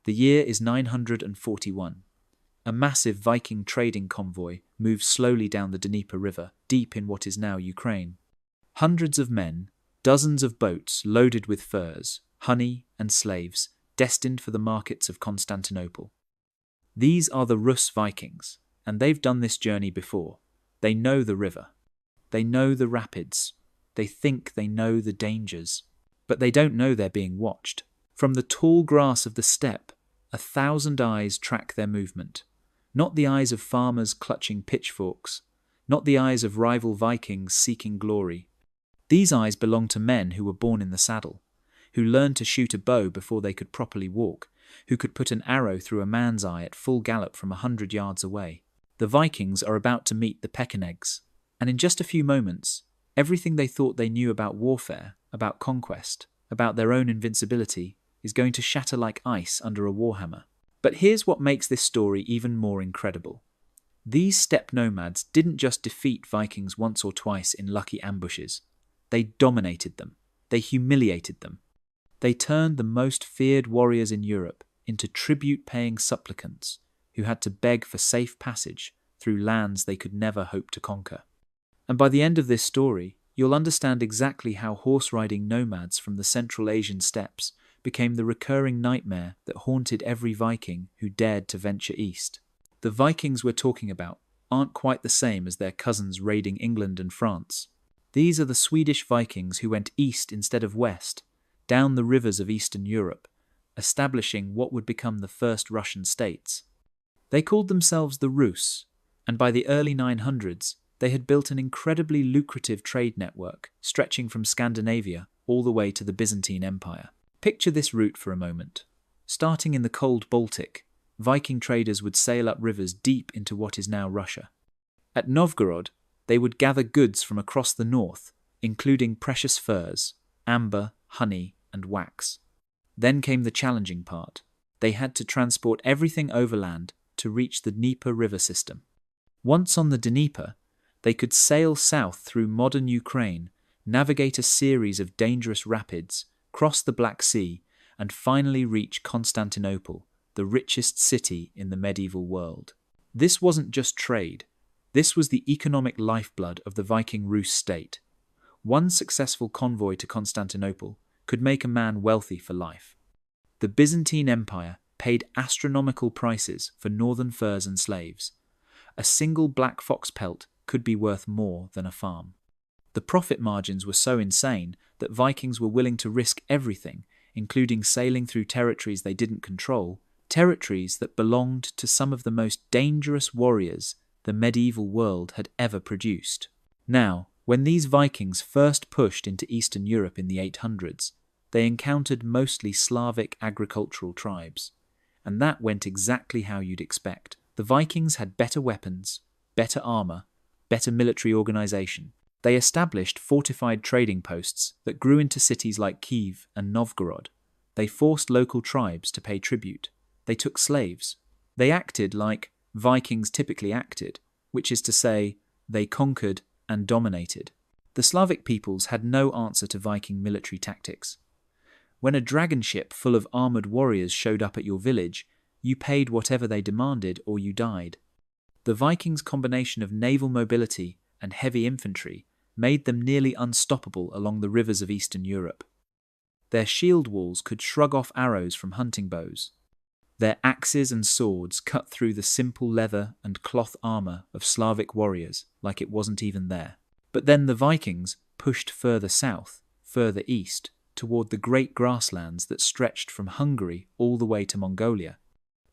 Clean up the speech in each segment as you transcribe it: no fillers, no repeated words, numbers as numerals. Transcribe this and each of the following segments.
The year is 941. A massive Viking trading convoy moves slowly down the Dnieper River, deep in what is now Ukraine. Hundreds of men, dozens of boats loaded with furs, honey, and slaves, destined for the markets of Constantinople. These are the Rus Vikings, and they've done this journey before. They know the river. They know the rapids. They think they know the dangers. But they don't know they're being watched. From the tall grass of the steppe, 1,000 eyes track their movement. Not the eyes of farmers clutching pitchforks, not the eyes of rival Vikings seeking glory. These eyes belong to men who were born in the saddle, who learned to shoot a bow before they could properly walk, who could put an arrow through a man's eye at full gallop from 100 yards away. The Vikings are about to meet the Pechenegs, and in just a few moments, everything they thought they knew about warfare, about conquest, about their own invincibility, is going to shatter like ice under a warhammer. But here's what makes this story even more incredible. These steppe nomads didn't just defeat Vikings once or twice in lucky ambushes. They dominated them. They humiliated them. They turned the most feared warriors in Europe into tribute-paying supplicants who had to beg for safe passage through lands they could never hope to conquer. And by the end of this story, you'll understand exactly how horse-riding nomads from the Central Asian steppes became the recurring nightmare that haunted every Viking who dared to venture east. The Vikings we're talking about aren't quite the same as their cousins raiding England and France. These are the Swedish Vikings who went east instead of west, down the rivers of Eastern Europe, establishing what would become the first Russian states. They called themselves the Rus, and by the early 900s, they had built an incredibly lucrative trade network stretching from Scandinavia all the way to the Byzantine Empire. Picture this route for a moment. Starting in the cold Baltic, Viking traders would sail up rivers deep into what is now Russia. At Novgorod, they would gather goods from across the north, including precious furs, amber, honey, and wax. Then came the challenging part. They had to transport everything overland to reach the Dnieper river system. Once on the Dnieper, they could sail south through modern Ukraine, navigate a series of dangerous rapids, cross the Black Sea, and finally reach Constantinople, the richest city in the medieval world. This wasn't just trade. This was the economic lifeblood of the Viking Rus state. One successful convoy to Constantinople could make a man wealthy for life. The Byzantine Empire paid astronomical prices for northern furs and slaves. A single black fox pelt could be worth more than a farm. The profit margins were so insane that Vikings were willing to risk everything, including sailing through territories they didn't control, territories that belonged to some of the most dangerous warriors the medieval world had ever produced. Now, when these Vikings first pushed into Eastern Europe in the 800s, they encountered mostly Slavic agricultural tribes. And that went exactly how you'd expect. The Vikings had better weapons, better armor, better military organization. They established fortified trading posts that grew into cities like Kiev and Novgorod. They forced local tribes to pay tribute. They took slaves. They acted like Vikings typically acted, which is to say, they conquered and dominated. The Slavic peoples had no answer to Viking military tactics. When a dragon ship full of armoured warriors showed up at your village, you paid whatever they demanded or you died. The Vikings' combination of naval mobility and heavy infantry made them nearly unstoppable along the rivers of Eastern Europe. Their shield walls could shrug off arrows from hunting bows. Their axes and swords cut through the simple leather and cloth armour of Slavic warriors like it wasn't even there. But then the Vikings pushed further south, further east, toward the great grasslands that stretched from Hungary all the way to Mongolia.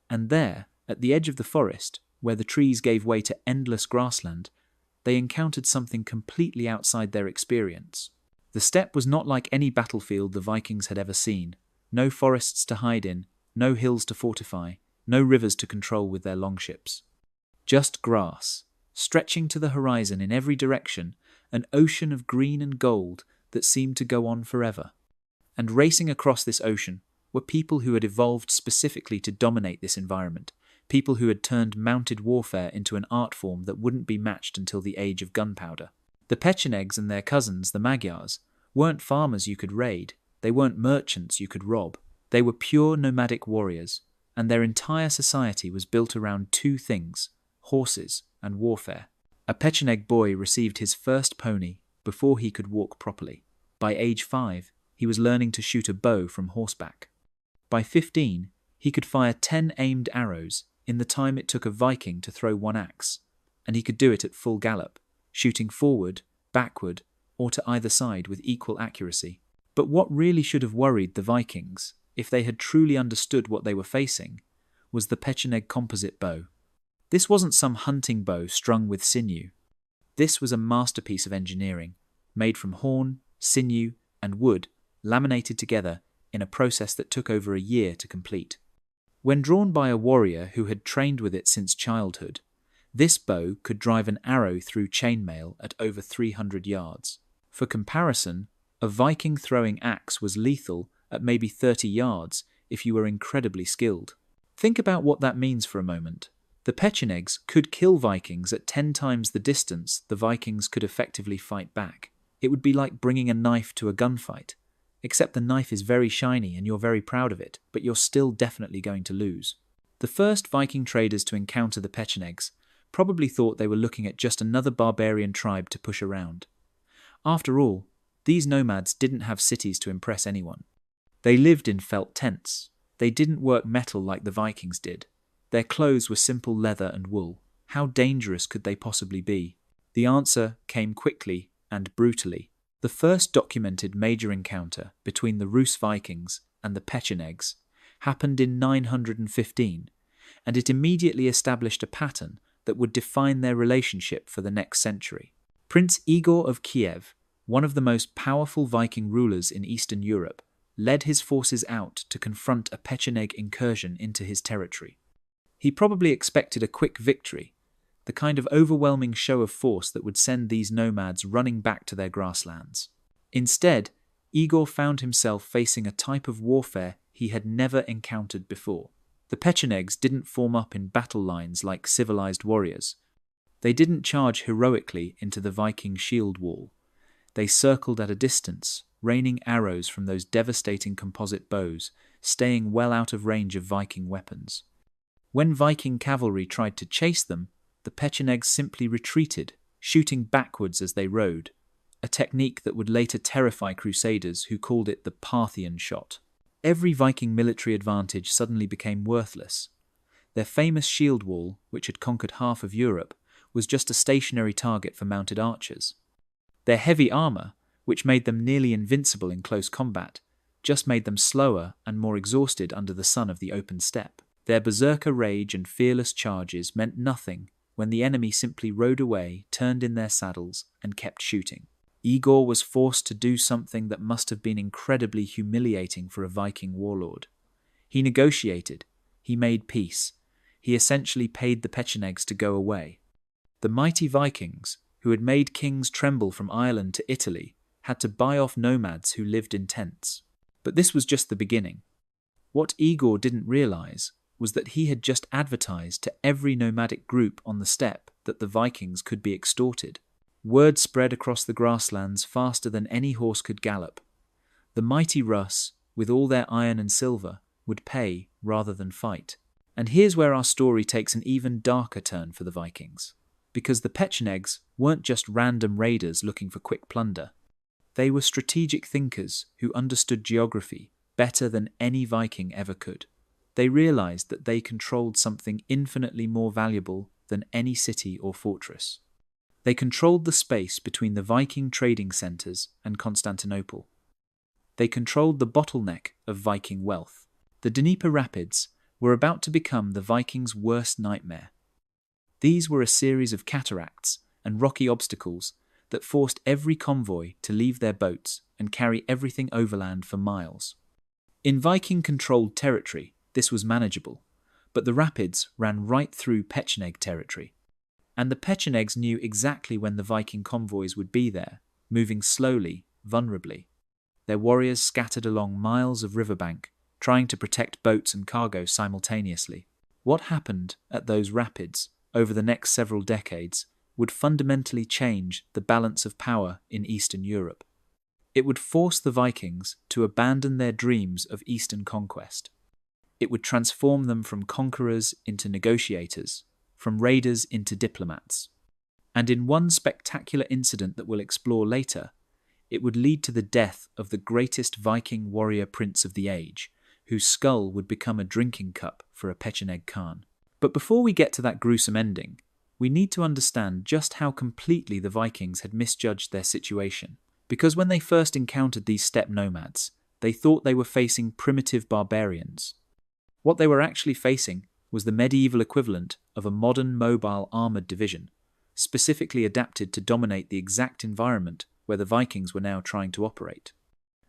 And there, at the edge of the forest, where the trees gave way to endless grassland, they encountered something completely outside their experience. The steppe was not like any battlefield the Vikings had ever seen. No forests to hide in, no hills to fortify, no rivers to control with their longships. Just grass, stretching to the horizon in every direction, an ocean of green and gold that seemed to go on forever. And racing across this ocean were people who had evolved specifically to dominate this environment, people who had turned mounted warfare into an art form that wouldn't be matched until the age of gunpowder. The Pechenegs and their cousins, the Magyars, weren't farmers you could raid, they weren't merchants you could rob. They were pure nomadic warriors, and their entire society was built around two things: horses and warfare. A Pecheneg boy received his first pony before he could walk properly. By age 5, he was learning to shoot a bow from horseback. By 15, he could fire 10 aimed arrows in the time it took a Viking to throw one axe, and he could do it at full gallop, shooting forward, backward, or to either side with equal accuracy. But what really should have worried the Vikings, if they had truly understood what they were facing, was the Pecheneg composite bow. This wasn't some hunting bow strung with sinew. This was a masterpiece of engineering, made from horn, sinew, and wood, laminated together in a process that took over a year to complete. When drawn by a warrior who had trained with it since childhood, this bow could drive an arrow through chainmail at over 300 yards. For comparison, a Viking throwing axe was lethal at maybe 30 yards if you were incredibly skilled. Think about what that means for a moment. The Pechenegs could kill Vikings at 10 times the distance the Vikings could effectively fight back. It would be like bringing a knife to a gunfight, except the knife is very shiny and you're very proud of it, but you're still definitely going to lose. The first Viking traders to encounter the Pechenegs probably thought they were looking at just another barbarian tribe to push around. After all, these nomads didn't have cities to impress anyone. They lived in felt tents. They didn't work metal like the Vikings did. Their clothes were simple leather and wool. How dangerous could they possibly be? The answer came quickly and brutally. The first documented major encounter between the Rus Vikings and the Pechenegs happened in 915, and it immediately established a pattern that would define their relationship for the next century. Prince Igor of Kiev, one of the most powerful Viking rulers in Eastern Europe, led his forces out to confront a Pecheneg incursion into his territory. He probably expected a quick victory, the kind of overwhelming show of force that would send these nomads running back to their grasslands. Instead, Igor found himself facing a type of warfare he had never encountered before. The Pechenegs didn't form up in battle lines like civilized warriors. They didn't charge heroically into the Viking shield wall. They circled at a distance, raining arrows from those devastating composite bows, staying well out of range of Viking weapons. When Viking cavalry tried to chase them, the Pechenegs simply retreated, shooting backwards as they rode, a technique that would later terrify crusaders who called it the Parthian shot. Every Viking military advantage suddenly became worthless. Their famous shield wall, which had conquered half of Europe, was just a stationary target for mounted archers. Their heavy armor, which made them nearly invincible in close combat, just made them slower and more exhausted under the sun of the open steppe. Their berserker rage and fearless charges meant nothing when the enemy simply rode away, turned in their saddles, and kept shooting. Igor was forced to do something that must have been incredibly humiliating for a Viking warlord. He negotiated. He made peace. He essentially paid the Pechenegs to go away. The mighty Vikings, who had made kings tremble from Ireland to Italy, had to buy off nomads who lived in tents. But this was just the beginning. What Igor didn't realize was that he had just advertised to every nomadic group on the steppe that the Vikings could be extorted. Word spread across the grasslands faster than any horse could gallop. The mighty Rus, with all their iron and silver, would pay rather than fight. And here's where our story takes an even darker turn for the Vikings. Because the Pechenegs weren't just random raiders looking for quick plunder. They were strategic thinkers who understood geography better than any Viking ever could. They realized that they controlled something infinitely more valuable than any city or fortress. They controlled the space between the Viking trading centers and Constantinople. They controlled the bottleneck of Viking wealth. The Dnieper Rapids were about to become the Vikings' worst nightmare. These were a series of cataracts and rocky obstacles that forced every convoy to leave their boats and carry everything overland for miles. In Viking-controlled territory, this was manageable, but the rapids ran right through Pecheneg territory. And the Pechenegs knew exactly when the Viking convoys would be there, moving slowly, vulnerably. Their warriors scattered along miles of riverbank, trying to protect boats and cargo simultaneously. What happened at those rapids over the next several decades would fundamentally change the balance of power in Eastern Europe. It would force the Vikings to abandon their dreams of Eastern conquest. It would transform them from conquerors into negotiators, from raiders into diplomats. And in one spectacular incident that we'll explore later, it would lead to the death of the greatest Viking warrior prince of the age, whose skull would become a drinking cup for a Pecheneg Khan. But before we get to that gruesome ending, we need to understand just how completely the Vikings had misjudged their situation. Because when they first encountered these steppe nomads, they thought they were facing primitive barbarians. What they were actually facing was the medieval equivalent of a modern mobile armoured division, specifically adapted to dominate the exact environment where the Vikings were now trying to operate.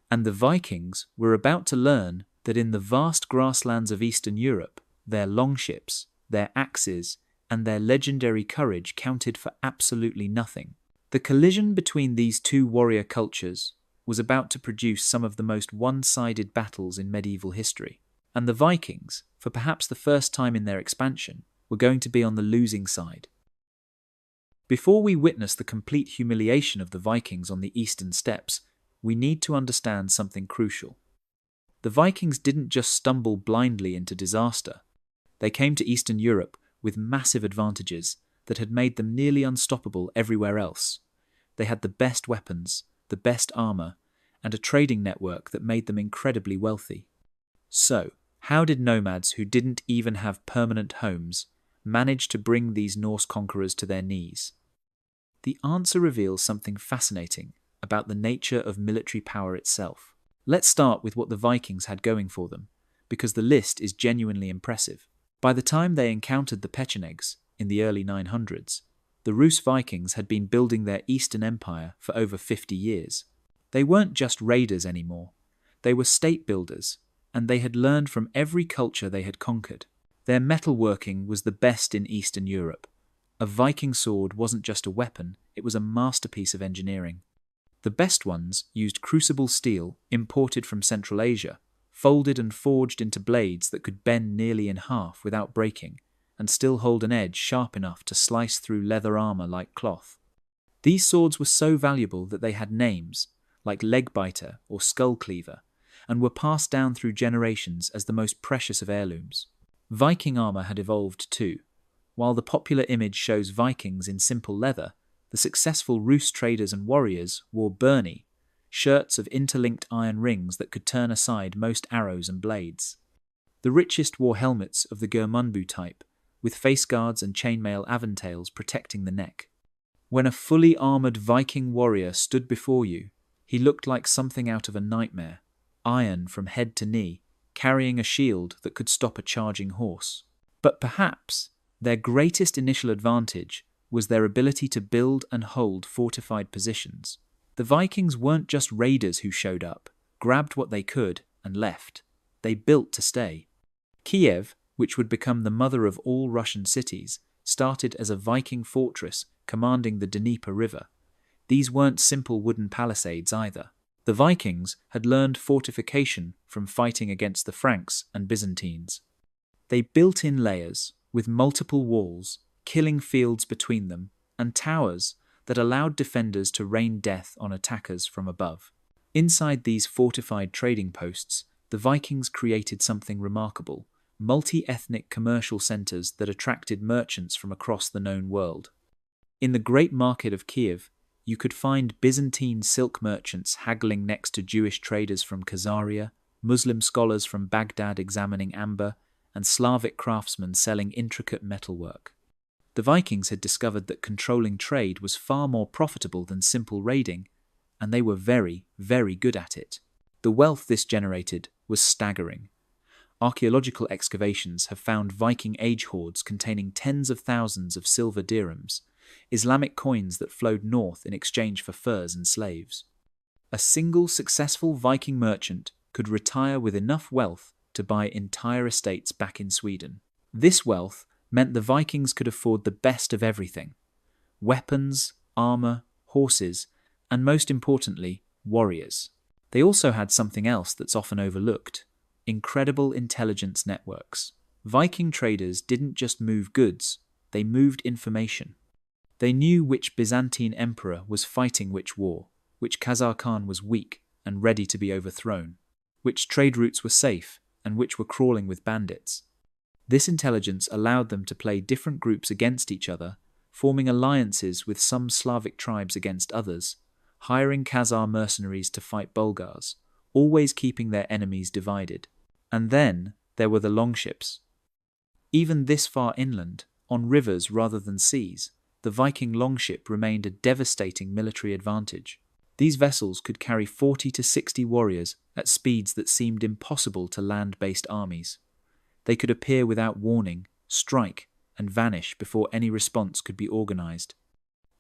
And the Vikings were about to learn that in the vast grasslands of Eastern Europe, their longships, their axes, and their legendary courage counted for absolutely nothing. The collision between these two warrior cultures was about to produce some of the most one-sided battles in medieval history. And the Vikings, for perhaps the first time in their expansion, were going to be on the losing side. Before we witness the complete humiliation of the Vikings on the eastern steppes, we need to understand something crucial. The Vikings didn't just stumble blindly into disaster. They came to Eastern Europe with massive advantages that had made them nearly unstoppable everywhere else. They had the best weapons, the best armour, and a trading network that made them incredibly wealthy. So, how did nomads who didn't even have permanent homes manage to bring these Norse conquerors to their knees? The answer reveals something fascinating about the nature of military power itself. Let's start with what the Vikings had going for them, because the list is genuinely impressive. By the time they encountered the Pechenegs in the early 900s, the Rus Vikings had been building their Eastern Empire for over 50 years. They weren't just raiders anymore. They were state builders, and they had learned from every culture they had conquered. Their metalworking was the best in Eastern Europe. A Viking sword wasn't just a weapon, it was a masterpiece of engineering. The best ones used crucible steel imported from Central Asia, folded and forged into blades that could bend nearly in half without breaking, and still hold an edge sharp enough to slice through leather armor like cloth. These swords were so valuable that they had names, like Legbiter or Skull Cleaver, and were passed down through generations as the most precious of heirlooms. Viking armor had evolved too. While the popular image shows Vikings in simple leather, the successful Rus traders and warriors wore burnie, shirts of interlinked iron rings that could turn aside most arrows and blades. The richest wore helmets of the Gurmunbu type, with face guards and chainmail aventails protecting the neck. When a fully armoured Viking warrior stood before you, he looked like something out of a nightmare, iron from head to knee, carrying a shield that could stop a charging horse. But perhaps their greatest initial advantage was their ability to build and hold fortified positions. The Vikings weren't just raiders who showed up, grabbed what they could, and left. They built to stay. Kiev, which would become the mother of all Russian cities, started as a Viking fortress commanding the Dnieper River. These weren't simple wooden palisades either. The Vikings had learned fortification from fighting against the Franks and Byzantines. They built in layers, with multiple walls, killing fields between them, and towers that allowed defenders to rain death on attackers from above. Inside these fortified trading posts, the Vikings created something remarkable: multi-ethnic commercial centres that attracted merchants from across the known world. In the great market of Kiev, you could find Byzantine silk merchants haggling next to Jewish traders from Khazaria, Muslim scholars from Baghdad examining amber, and Slavic craftsmen selling intricate metalwork. The Vikings had discovered that controlling trade was far more profitable than simple raiding, and they were very, very good at it. The wealth this generated was staggering. Archaeological excavations have found Viking age hoards containing tens of thousands of silver dirhams, Islamic coins that flowed north in exchange for furs and slaves. A single successful Viking merchant could retire with enough wealth to buy entire estates back in Sweden. This wealth meant the Vikings could afford the best of everything: weapons, armour, horses, and most importantly, warriors. They also had something else that's often overlooked: incredible intelligence networks. Viking traders didn't just move goods, they moved information. They knew which Byzantine emperor was fighting which war, which Khazar Khan was weak and ready to be overthrown, which trade routes were safe, and and which were crawling with bandits. This intelligence allowed them to play different groups against each other, forming alliances with some Slavic tribes against others, hiring Khazar mercenaries to fight Bulgars, always keeping their enemies divided. And then there were the longships. Even this far inland, on rivers rather than seas, the Viking longship remained a devastating military advantage. These vessels could carry 40 to 60 warriors at speeds that seemed impossible to land-based armies. They could appear without warning, strike, and vanish before any response could be organized.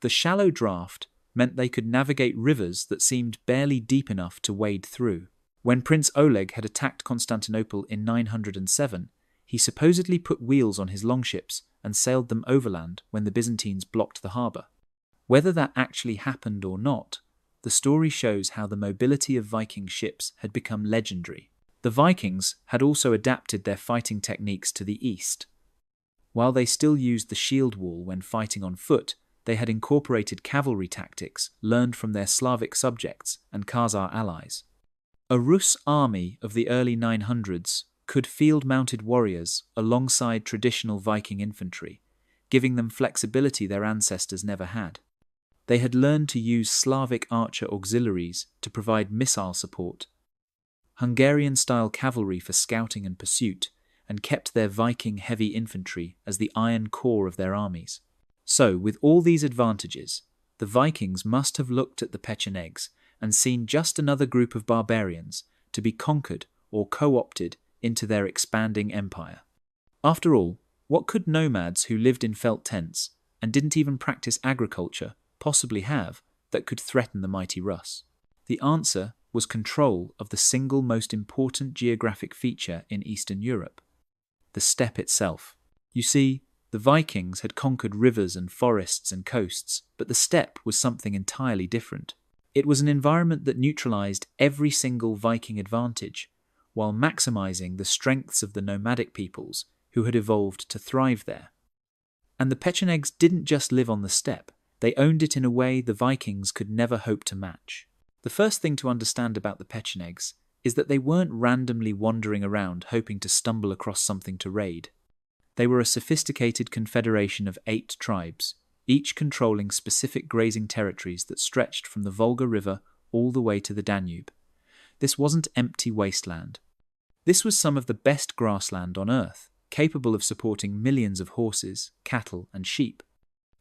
The shallow draft meant they could navigate rivers that seemed barely deep enough to wade through. When Prince Oleg had attacked Constantinople in 907, he supposedly put wheels on his longships and sailed them overland when the Byzantines blocked the harbour. Whether that actually happened or not, the story shows how the mobility of Viking ships had become legendary. The Vikings had also adapted their fighting techniques to the east. While they still used the shield wall when fighting on foot, they had incorporated cavalry tactics learned from their Slavic subjects and Khazar allies. A Rus army of the early 900s could field mounted warriors alongside traditional Viking infantry, giving them flexibility their ancestors never had. They had learned to use Slavic archer auxiliaries to provide missile support, Hungarian-style cavalry for scouting and pursuit, and kept their Viking heavy infantry as the iron core of their armies. So, with all these advantages, the Vikings must have looked at the Pechenegs and seen just another group of barbarians to be conquered or co-opted into their expanding empire. After all, what could nomads who lived in felt tents and didn't even practice agriculture possibly have that could threaten the mighty Rus? The answer was control of the single most important geographic feature in Eastern Europe, the steppe itself. You see, the Vikings had conquered rivers and forests and coasts, but the steppe was something entirely different. It was an environment that neutralized every single Viking advantage, while maximizing the strengths of the nomadic peoples who had evolved to thrive there. And the Pechenegs didn't just live on the steppe, they owned it in a way the Vikings could never hope to match. The first thing to understand about the Pechenegs is that they weren't randomly wandering around hoping to stumble across something to raid. They were a sophisticated confederation of 8 tribes, each controlling specific grazing territories that stretched from the Volga River all the way to the Danube. This wasn't empty wasteland. This was some of the best grassland on earth, capable of supporting millions of horses, cattle, and sheep.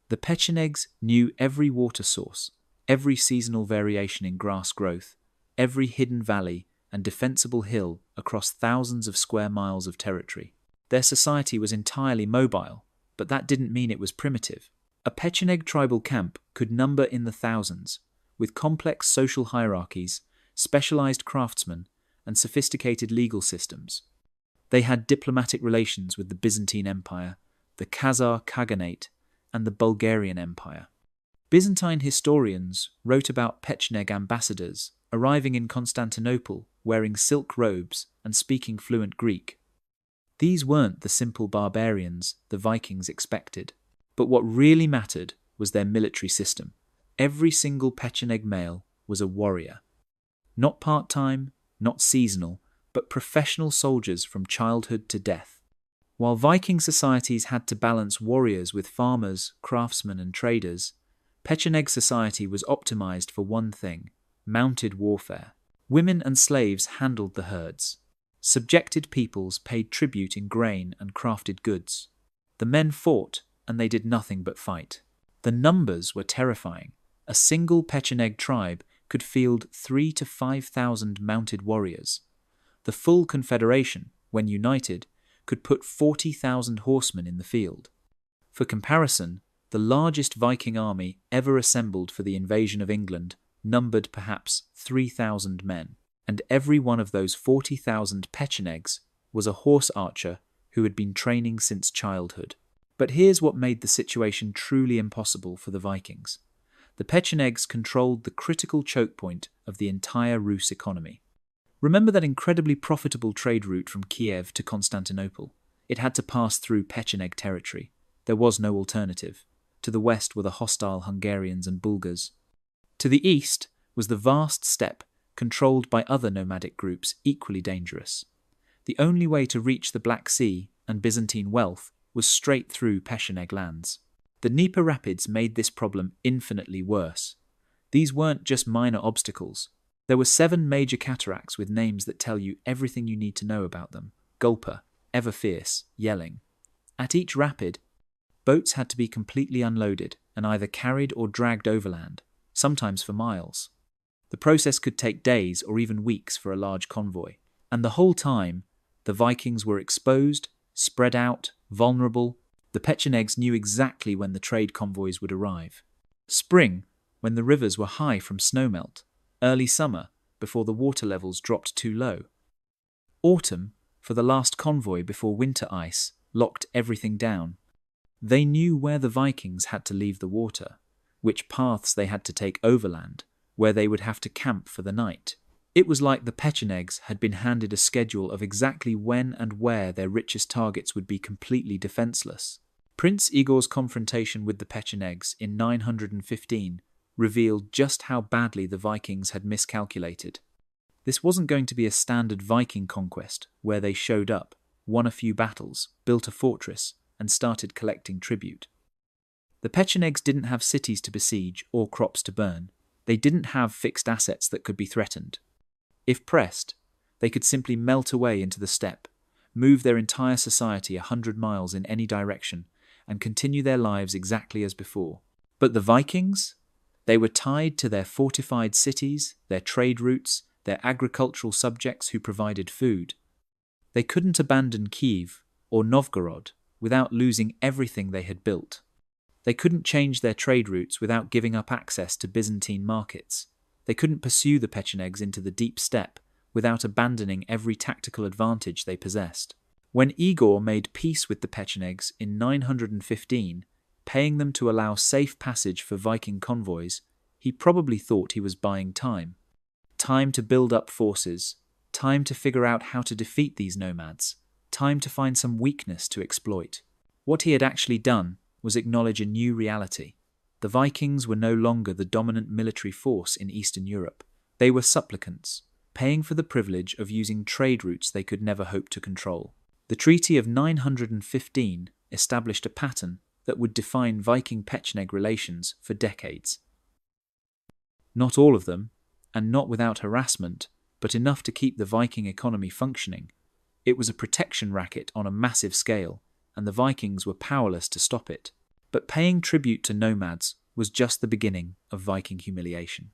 The Pechenegs knew every water source, every seasonal variation in grass growth, every hidden valley and defensible hill across thousands of square miles of territory. Their society was entirely mobile, but that didn't mean it was primitive. A Pecheneg tribal camp could number in the thousands, with complex social hierarchies, specialized craftsmen, and sophisticated legal systems. They had diplomatic relations with the Byzantine Empire, the Khazar Khaganate, and the Bulgarian Empire. Byzantine historians wrote about Pecheneg ambassadors arriving in Constantinople wearing silk robes and speaking fluent Greek. These weren't the simple barbarians the Vikings expected. But what really mattered was their military system. Every single Pecheneg male was a warrior. Not part-time, not seasonal, but professional soldiers from childhood to death. While Viking societies had to balance warriors with farmers, craftsmen, and traders, Pecheneg society was optimized for one thing: mounted warfare. Women and slaves handled the herds. Subjected peoples paid tribute in grain and crafted goods. The men fought, and they did nothing but fight. The numbers were terrifying. A single Pecheneg tribe could field 3,000 to 5,000 mounted warriors. The full confederation, when united, could put 40,000 horsemen in the field. For comparison, the largest Viking army ever assembled for the invasion of England numbered perhaps 3,000 men, and every one of those 40,000 Pechenegs was a horse archer who had been training since childhood. But here's what made the situation truly impossible for the Vikings. The Pechenegs controlled the critical choke point of the entire Rus economy. Remember that incredibly profitable trade route from Kiev to Constantinople? It had to pass through Pecheneg territory. There was no alternative. To the west were the hostile Hungarians and Bulgars. To the east was the vast steppe, controlled by other nomadic groups equally dangerous. The only way to reach the Black Sea and Byzantine wealth was straight through Pecheneg lands. The Dnieper Rapids made this problem infinitely worse. These weren't just minor obstacles. There were 7 major cataracts with names that tell you everything you need to know about them. Gulper, ever fierce, yelling. At each rapid, boats had to be completely unloaded and either carried or dragged overland, sometimes for miles. The process could take days or even weeks for a large convoy. And the whole time, the Vikings were exposed, spread out, vulnerable. The Pechenegs knew exactly when the trade convoys would arrive. Spring, when the rivers were high from snowmelt. Early summer, before the water levels dropped too low. Autumn, for the last convoy before winter ice locked everything down. They knew where the Vikings had to leave the water, which paths they had to take overland, where they would have to camp for the night. It was like the Pechenegs had been handed a schedule of exactly when and where their richest targets would be completely defenseless. Prince Igor's confrontation with the Pechenegs in 915 revealed just how badly the Vikings had miscalculated. This wasn't going to be a standard Viking conquest where they showed up, won a few battles, built a fortress, and started collecting tribute. The Pechenegs didn't have cities to besiege or crops to burn. They didn't have fixed assets that could be threatened. If pressed, they could simply melt away into the steppe, move their entire society 100 miles in any direction, and continue their lives exactly as before. But the Vikings? They were tied to their fortified cities, their trade routes, their agricultural subjects who provided food. They couldn't abandon Kiev or Novgorod without losing everything they had built. They couldn't change their trade routes without giving up access to Byzantine markets. They couldn't pursue the Pechenegs into the deep steppe without abandoning every tactical advantage they possessed. When Igor made peace with the Pechenegs in 915, paying them to allow safe passage for Viking convoys, he probably thought he was buying time. Time to build up forces, time to figure out how to defeat these nomads, time to find some weakness to exploit. What he had actually done was acknowledge a new reality. The Vikings were no longer the dominant military force in Eastern Europe. They were supplicants, paying for the privilege of using trade routes they could never hope to control. The Treaty of 915 established a pattern that would define Viking-Pecheneg relations for decades. Not all of them, and not without harassment, but enough to keep the Viking economy functioning. It was a protection racket on a massive scale, and the Vikings were powerless to stop it. But paying tribute to nomads was just the beginning of Viking humiliation.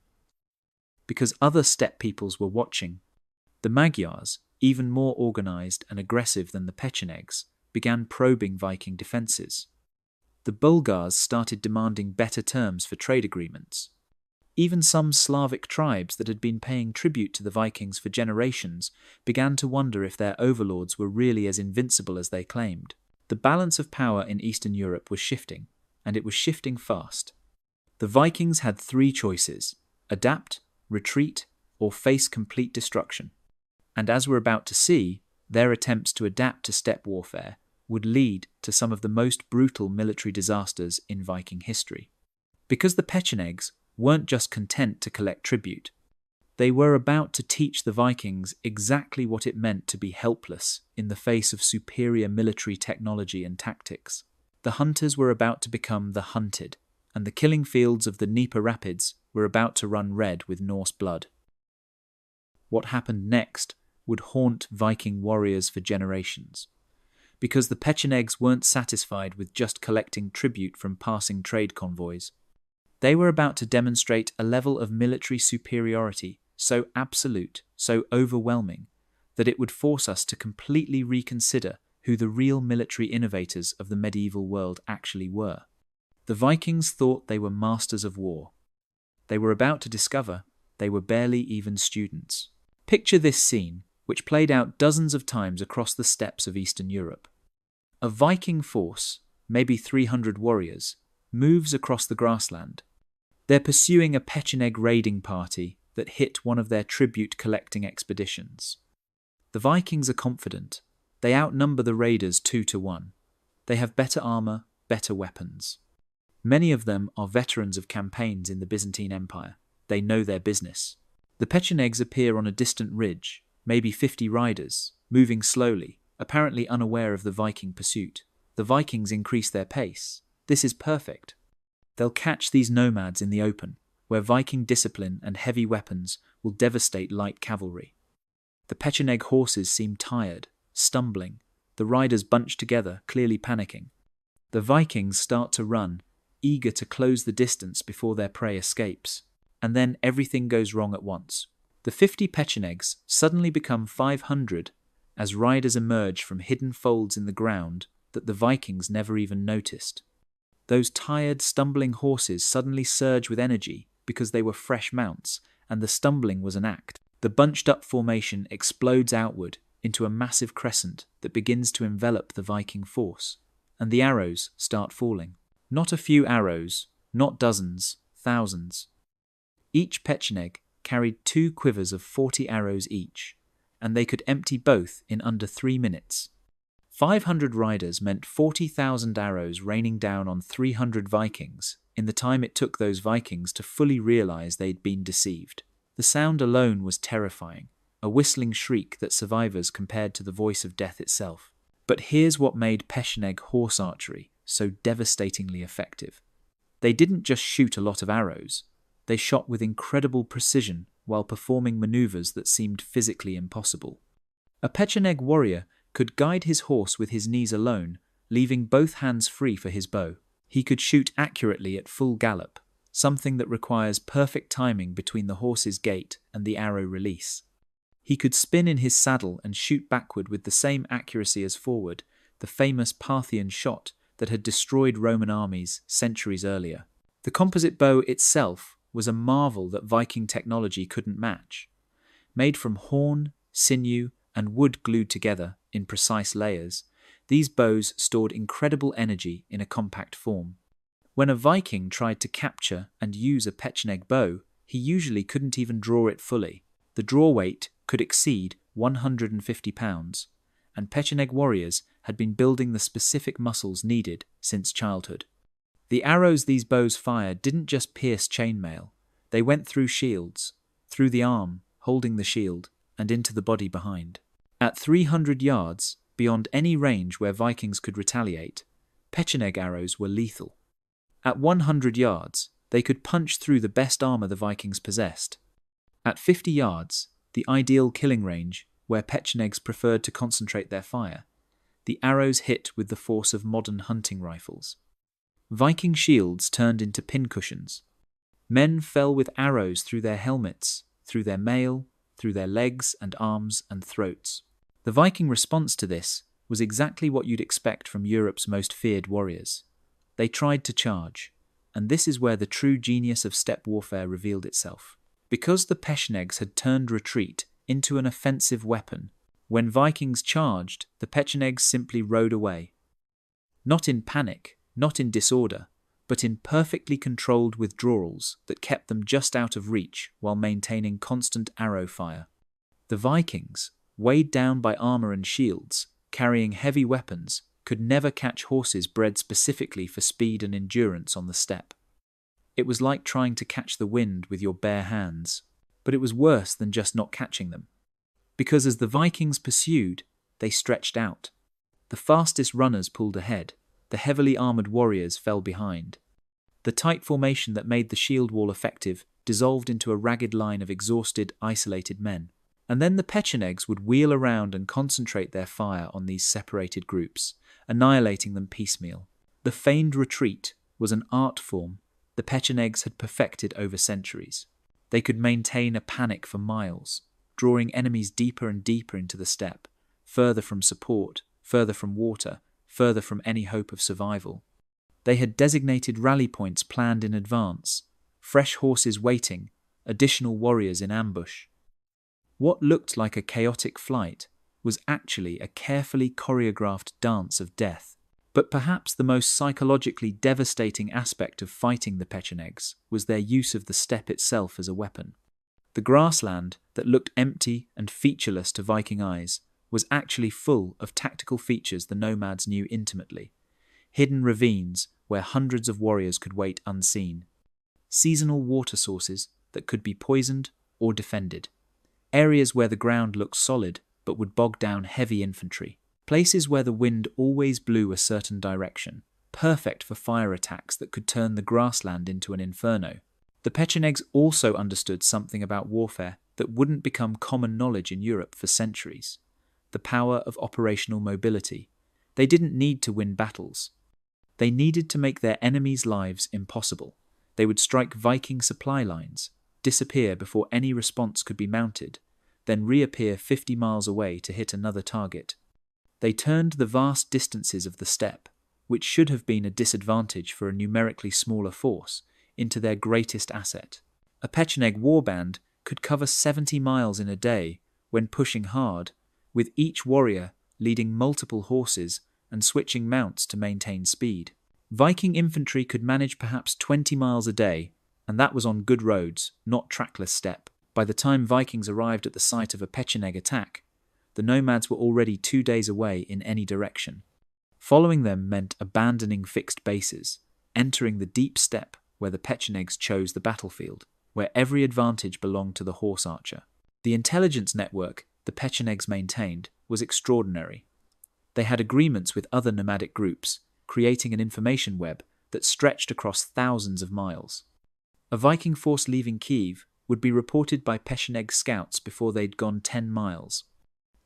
Because other steppe peoples were watching, the Magyars, even more organized and aggressive than the Pechenegs, began probing Viking defenses. The Bulgars started demanding better terms for trade agreements. Even some Slavic tribes that had been paying tribute to the Vikings for generations began to wonder if their overlords were really as invincible as they claimed. The balance of power in Eastern Europe was shifting, and it was shifting fast. The Vikings had 3 choices: adapt, retreat, or face complete destruction. And as we're about to see, their attempts to adapt to steppe warfare would lead to some of the most brutal military disasters in Viking history. Because the Pechenegs weren't just content to collect tribute, they were about to teach the Vikings exactly what it meant to be helpless in the face of superior military technology and tactics. The hunters were about to become the hunted, and the killing fields of the Dnieper Rapids were about to run red with Norse blood. What happened next would haunt Viking warriors for generations. Because the Pechenegs weren't satisfied with just collecting tribute from passing trade convoys. They were about to demonstrate a level of military superiority so absolute, so overwhelming, that it would force us to completely reconsider who the real military innovators of the medieval world actually were. The Vikings thought they were masters of war. They were about to discover they were barely even students. Picture this scene, which played out dozens of times across the steppes of Eastern Europe. A Viking force, maybe 300 warriors, moves across the grassland. They're pursuing a Pecheneg raiding party that hit one of their tribute-collecting expeditions. The Vikings are confident. They outnumber the raiders 2 to 1. They have better armor, better weapons. Many of them are veterans of campaigns in the Byzantine Empire. They know their business. The Pechenegs appear on a distant ridge, maybe 50 riders, moving slowly, apparently unaware of the Viking pursuit. The Vikings increase their pace. This is perfect. They'll catch these nomads in the open, where Viking discipline and heavy weapons will devastate light cavalry. The Pecheneg horses seem tired, stumbling. The riders bunch together, clearly panicking. The Vikings start to run, eager to close the distance before their prey escapes. And then everything goes wrong at once. The 50 Pechenegs suddenly become 500 as riders emerge from hidden folds in the ground that the Vikings never even noticed. Those tired, stumbling horses suddenly surge with energy because they were fresh mounts, and the stumbling was an act. The bunched-up formation explodes outward into a massive crescent that begins to envelop the Viking force, and the arrows start falling. Not a few arrows, not dozens, thousands. Each Pecheneg carried 2 quivers of 40 arrows each, and they could empty both in under 3 minutes. 500 riders meant 40,000 arrows raining down on 300 Vikings in the time it took those Vikings to fully realize they'd been deceived. The sound alone was terrifying, a whistling shriek that survivors compared to the voice of death itself. But here's what made Pecheneg horse archery so devastatingly effective. They didn't just shoot a lot of arrows, they shot with incredible precision while performing maneuvers that seemed physically impossible. A Pecheneg warrior could guide his horse with his knees alone, leaving both hands free for his bow. He could shoot accurately at full gallop, something that requires perfect timing between the horse's gait and the arrow release. He could spin in his saddle and shoot backward with the same accuracy as forward, the famous Parthian shot that had destroyed Roman armies centuries earlier. The composite bow itself was a marvel that Viking technology couldn't match. Made from horn, sinew, and wood glued together in precise layers, these bows stored incredible energy in a compact form. When a Viking tried to capture and use a Pecheneg bow, he usually couldn't even draw it fully. The draw weight could exceed 150 pounds, and Pecheneg warriors had been building the specific muscles needed since childhood. The arrows these bows fired didn't just pierce chainmail, they went through shields, through the arm, holding the shield, and into the body behind. At 300 yards, beyond any range where Vikings could retaliate, Pecheneg arrows were lethal. At 100 yards, they could punch through the best armor the Vikings possessed. At 50 yards, the ideal killing range, where Pechenegs preferred to concentrate their fire, the arrows hit with the force of modern hunting rifles. Viking shields turned into pincushions. Men fell with arrows through their helmets, through their mail, through their legs and arms and throats. The Viking response to this was exactly what you'd expect from Europe's most feared warriors. They tried to charge, and this is where the true genius of steppe warfare revealed itself. Because the Pechenegs had turned retreat into an offensive weapon, when Vikings charged, the Pechenegs simply rode away. Not in panic, not in disorder, but in perfectly controlled withdrawals that kept them just out of reach while maintaining constant arrow fire. The Vikings, weighed down by armor and shields, carrying heavy weapons, could never catch horses bred specifically for speed and endurance on the steppe. It was like trying to catch the wind with your bare hands, but it was worse than just not catching them. Because as the Vikings pursued, they stretched out. The fastest runners pulled ahead, the heavily armoured warriors fell behind. The tight formation that made the shield wall effective dissolved into a ragged line of exhausted, isolated men. And then the Pechenegs would wheel around and concentrate their fire on these separated groups, annihilating them piecemeal. The feigned retreat was an art form the Pechenegs had perfected over centuries. They could maintain a panic for miles, drawing enemies deeper and deeper into the steppe, further from support, further from water, further from any hope of survival. They had designated rally points planned in advance, fresh horses waiting, additional warriors in ambush. What looked like a chaotic flight was actually a carefully choreographed dance of death. But perhaps the most psychologically devastating aspect of fighting the Pechenegs was their use of the steppe itself as a weapon. The grassland that looked empty and featureless to Viking eyes was actually full of tactical features the Nomads knew intimately. Hidden ravines where hundreds of warriors could wait unseen. Seasonal water sources that could be poisoned or defended. areas where the ground looked solid but would bog down heavy infantry, places where the wind always blew a certain direction, perfect for fire attacks that could turn the grassland into an inferno. The Pechenegs also understood something about warfare that wouldn't become common knowledge in Europe for centuries: the power of operational mobility. They didn't need to win battles. They needed to make their enemies' lives impossible. They would strike Viking supply lines, disappear before any response could be mounted, then reappear 50 miles away to hit another target. They turned the vast distances of the steppe, which should have been a disadvantage for a numerically smaller force, into their greatest asset. A Pecheneg warband could cover 70 miles in a day when pushing hard, with each warrior leading multiple horses and switching mounts to maintain speed. Viking infantry could manage perhaps 20 miles a day, and that was on good roads, not trackless steppe. By the time Vikings arrived at the site of a Pecheneg attack, the Nomads were already 2 days away in any direction. Following them meant abandoning fixed bases, entering the deep steppe where the Pechenegs chose the battlefield, where every advantage belonged to the horse archer. The intelligence network the Pechenegs maintained was extraordinary. They had agreements with other nomadic groups, creating an information web that stretched across thousands of miles. A Viking force leaving Kiev would be reported by Pecheneg scouts before they'd gone 10 miles.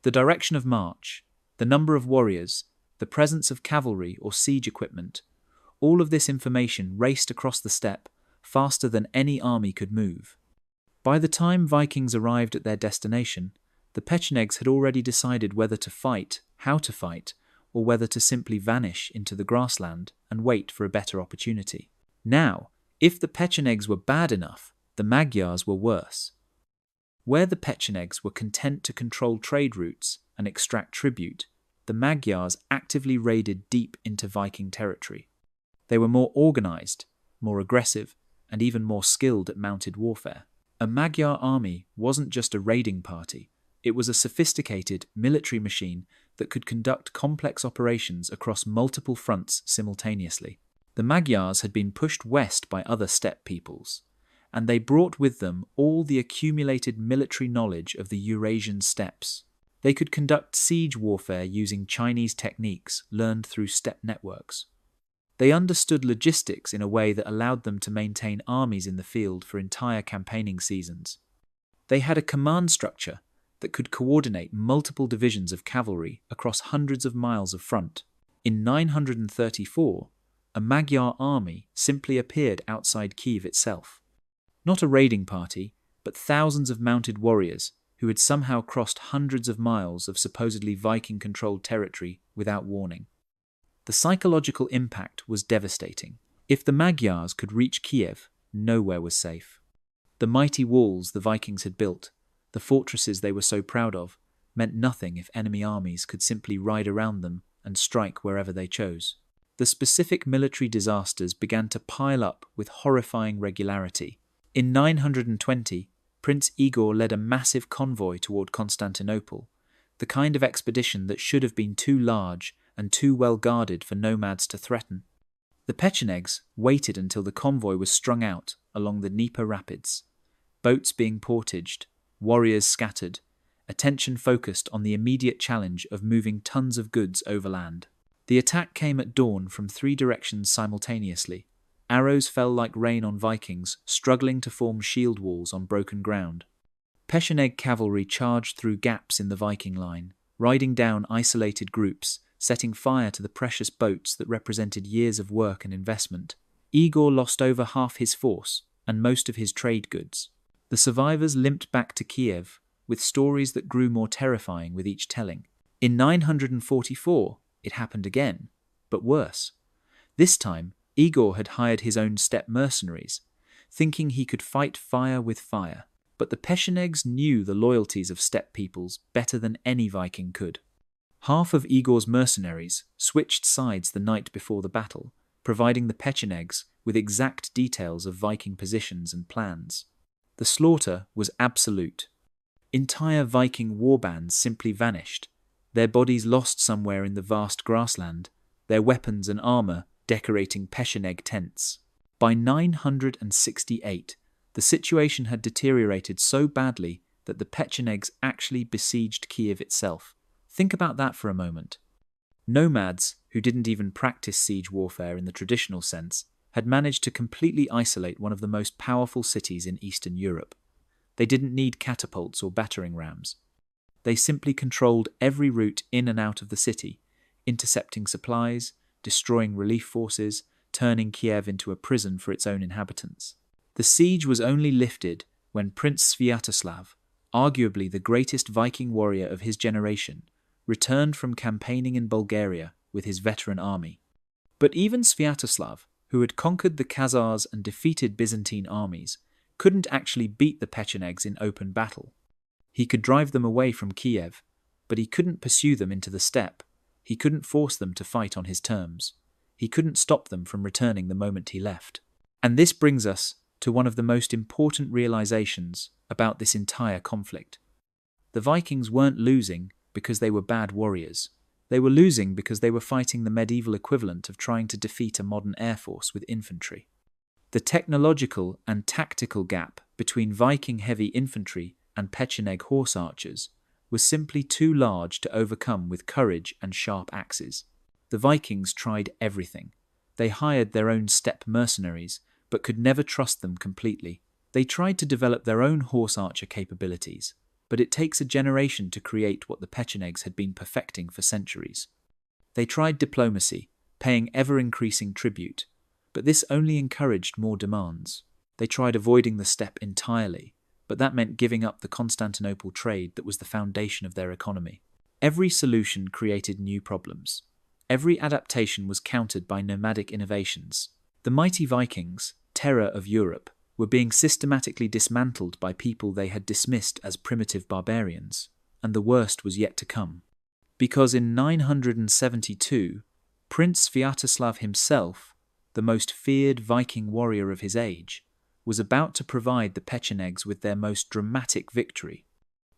The direction of march, the number of warriors, the presence of cavalry or siege equipment, all of this information raced across the steppe faster than any army could move. By the time Vikings arrived at their destination, the Pechenegs had already decided whether to fight, how to fight, or whether to simply vanish into the grassland and wait for a better opportunity. Now, if the Pechenegs were bad enough, the Magyars were worse. Where the Pechenegs were content to control trade routes and extract tribute, the Magyars actively raided deep into Viking territory. They were more organized, more aggressive, and even more skilled at mounted warfare. A Magyar army wasn't just a raiding party, it was a sophisticated military machine that could conduct complex operations across multiple fronts simultaneously. The Magyars had been pushed west by other steppe peoples, and they brought with them all the accumulated military knowledge of the Eurasian steppes. They could conduct siege warfare using Chinese techniques learned through steppe networks. They understood logistics in a way that allowed them to maintain armies in the field for entire campaigning seasons. They had a command structure that could coordinate multiple divisions of cavalry across hundreds of miles of front. In 934, a Magyar army simply appeared outside Kiev itself. Not a raiding party, but thousands of mounted warriors who had somehow crossed hundreds of miles of supposedly Viking-controlled territory without warning. The psychological impact was devastating. If the Magyars could reach Kiev, nowhere was safe. The mighty walls the Vikings had built, the fortresses they were so proud of, meant nothing if enemy armies could simply ride around them and strike wherever they chose. The specific military disasters began to pile up with horrifying regularity. In 920, Prince Igor led a massive convoy toward Constantinople, the kind of expedition that should have been too large and too well guarded for Nomads to threaten. The Pechenegs waited until the convoy was strung out along the Dnieper rapids, boats being portaged, warriors scattered, attention focused on the immediate challenge of moving tons of goods overland. The attack came at dawn from 3 directions simultaneously. Arrows fell like rain on Vikings, struggling to form shield walls on broken ground. Pecheneg cavalry charged through gaps in the Viking line, riding down isolated groups, setting fire to the precious boats that represented years of work and investment. Igor lost over half his force and most of his trade goods. The survivors limped back to Kiev with stories that grew more terrifying with each telling. In 944, it happened again, but worse. This time, Igor had hired his own steppe mercenaries, thinking he could fight fire with fire. But the Pechenegs knew the loyalties of steppe peoples better than any Viking could. Half of Igor's mercenaries switched sides the night before the battle, providing the Pechenegs with exact details of Viking positions and plans. The slaughter was absolute. Entire Viking warbands simply vanished, their bodies lost somewhere in the vast grassland, their weapons and armour decorating Pecheneg tents. By 968, the situation had deteriorated so badly that the Pechenegs actually besieged Kiev itself. Think about that for a moment. Nomads, who didn't even practice siege warfare in the traditional sense, had managed to completely isolate one of the most powerful cities in Eastern Europe. They didn't need catapults or battering rams. They simply controlled every route in and out of the city, intercepting supplies, destroying relief forces, turning Kiev into a prison for its own inhabitants. The siege was only lifted when Prince Sviatoslav, arguably the greatest Viking warrior of his generation, returned from campaigning in Bulgaria with his veteran army. But even Sviatoslav, who had conquered the Khazars and defeated Byzantine armies, couldn't actually beat the Pechenegs in open battle. He could drive them away from Kiev, but he couldn't pursue them into the steppe. He couldn't force them to fight on his terms. He couldn't stop them from returning the moment he left. And this brings us to one of the most important realizations about this entire conflict. The Vikings weren't losing because they were bad warriors. They were losing because they were fighting the medieval equivalent of trying to defeat a modern air force with infantry. The technological and tactical gap between Viking heavy infantry and Pecheneg horse archers was simply too large to overcome with courage and sharp axes. The Vikings tried everything. They hired their own steppe mercenaries, but could never trust them completely. They tried to develop their own horse archer capabilities, but it takes a generation to create what the Pechenegs had been perfecting for centuries. They tried diplomacy, paying ever-increasing tribute, but this only encouraged more demands. They tried avoiding the steppe entirely, but that meant giving up the Constantinople trade that was the foundation of their economy. Every solution created new problems. Every adaptation was countered by nomadic innovations. The mighty Vikings, terror of Europe, were being systematically dismantled by people they had dismissed as primitive barbarians, and the worst was yet to come. Because in 972, Prince Sviatoslav himself, the most feared Viking warrior of his age, was about to provide the Pechenegs with their most dramatic victory,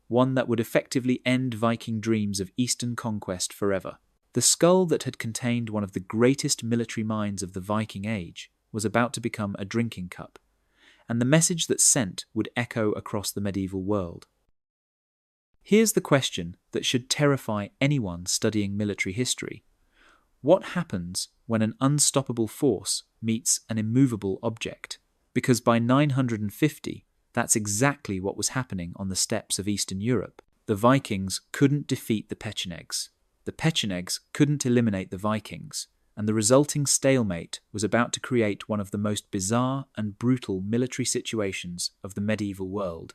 one that would effectively end Viking dreams of Eastern conquest forever. The skull that had contained one of the greatest military minds of the Viking age was about to become a drinking cup, and the message that sent would echo across the medieval world. Here's the question that should terrify anyone studying military history. What happens when an unstoppable force meets an immovable object? Because by 950, that's exactly what was happening on the steppes of Eastern Europe. The Vikings couldn't defeat the Pechenegs. The Pechenegs couldn't eliminate the Vikings, and the resulting stalemate was about to create one of the most bizarre and brutal military situations of the medieval world,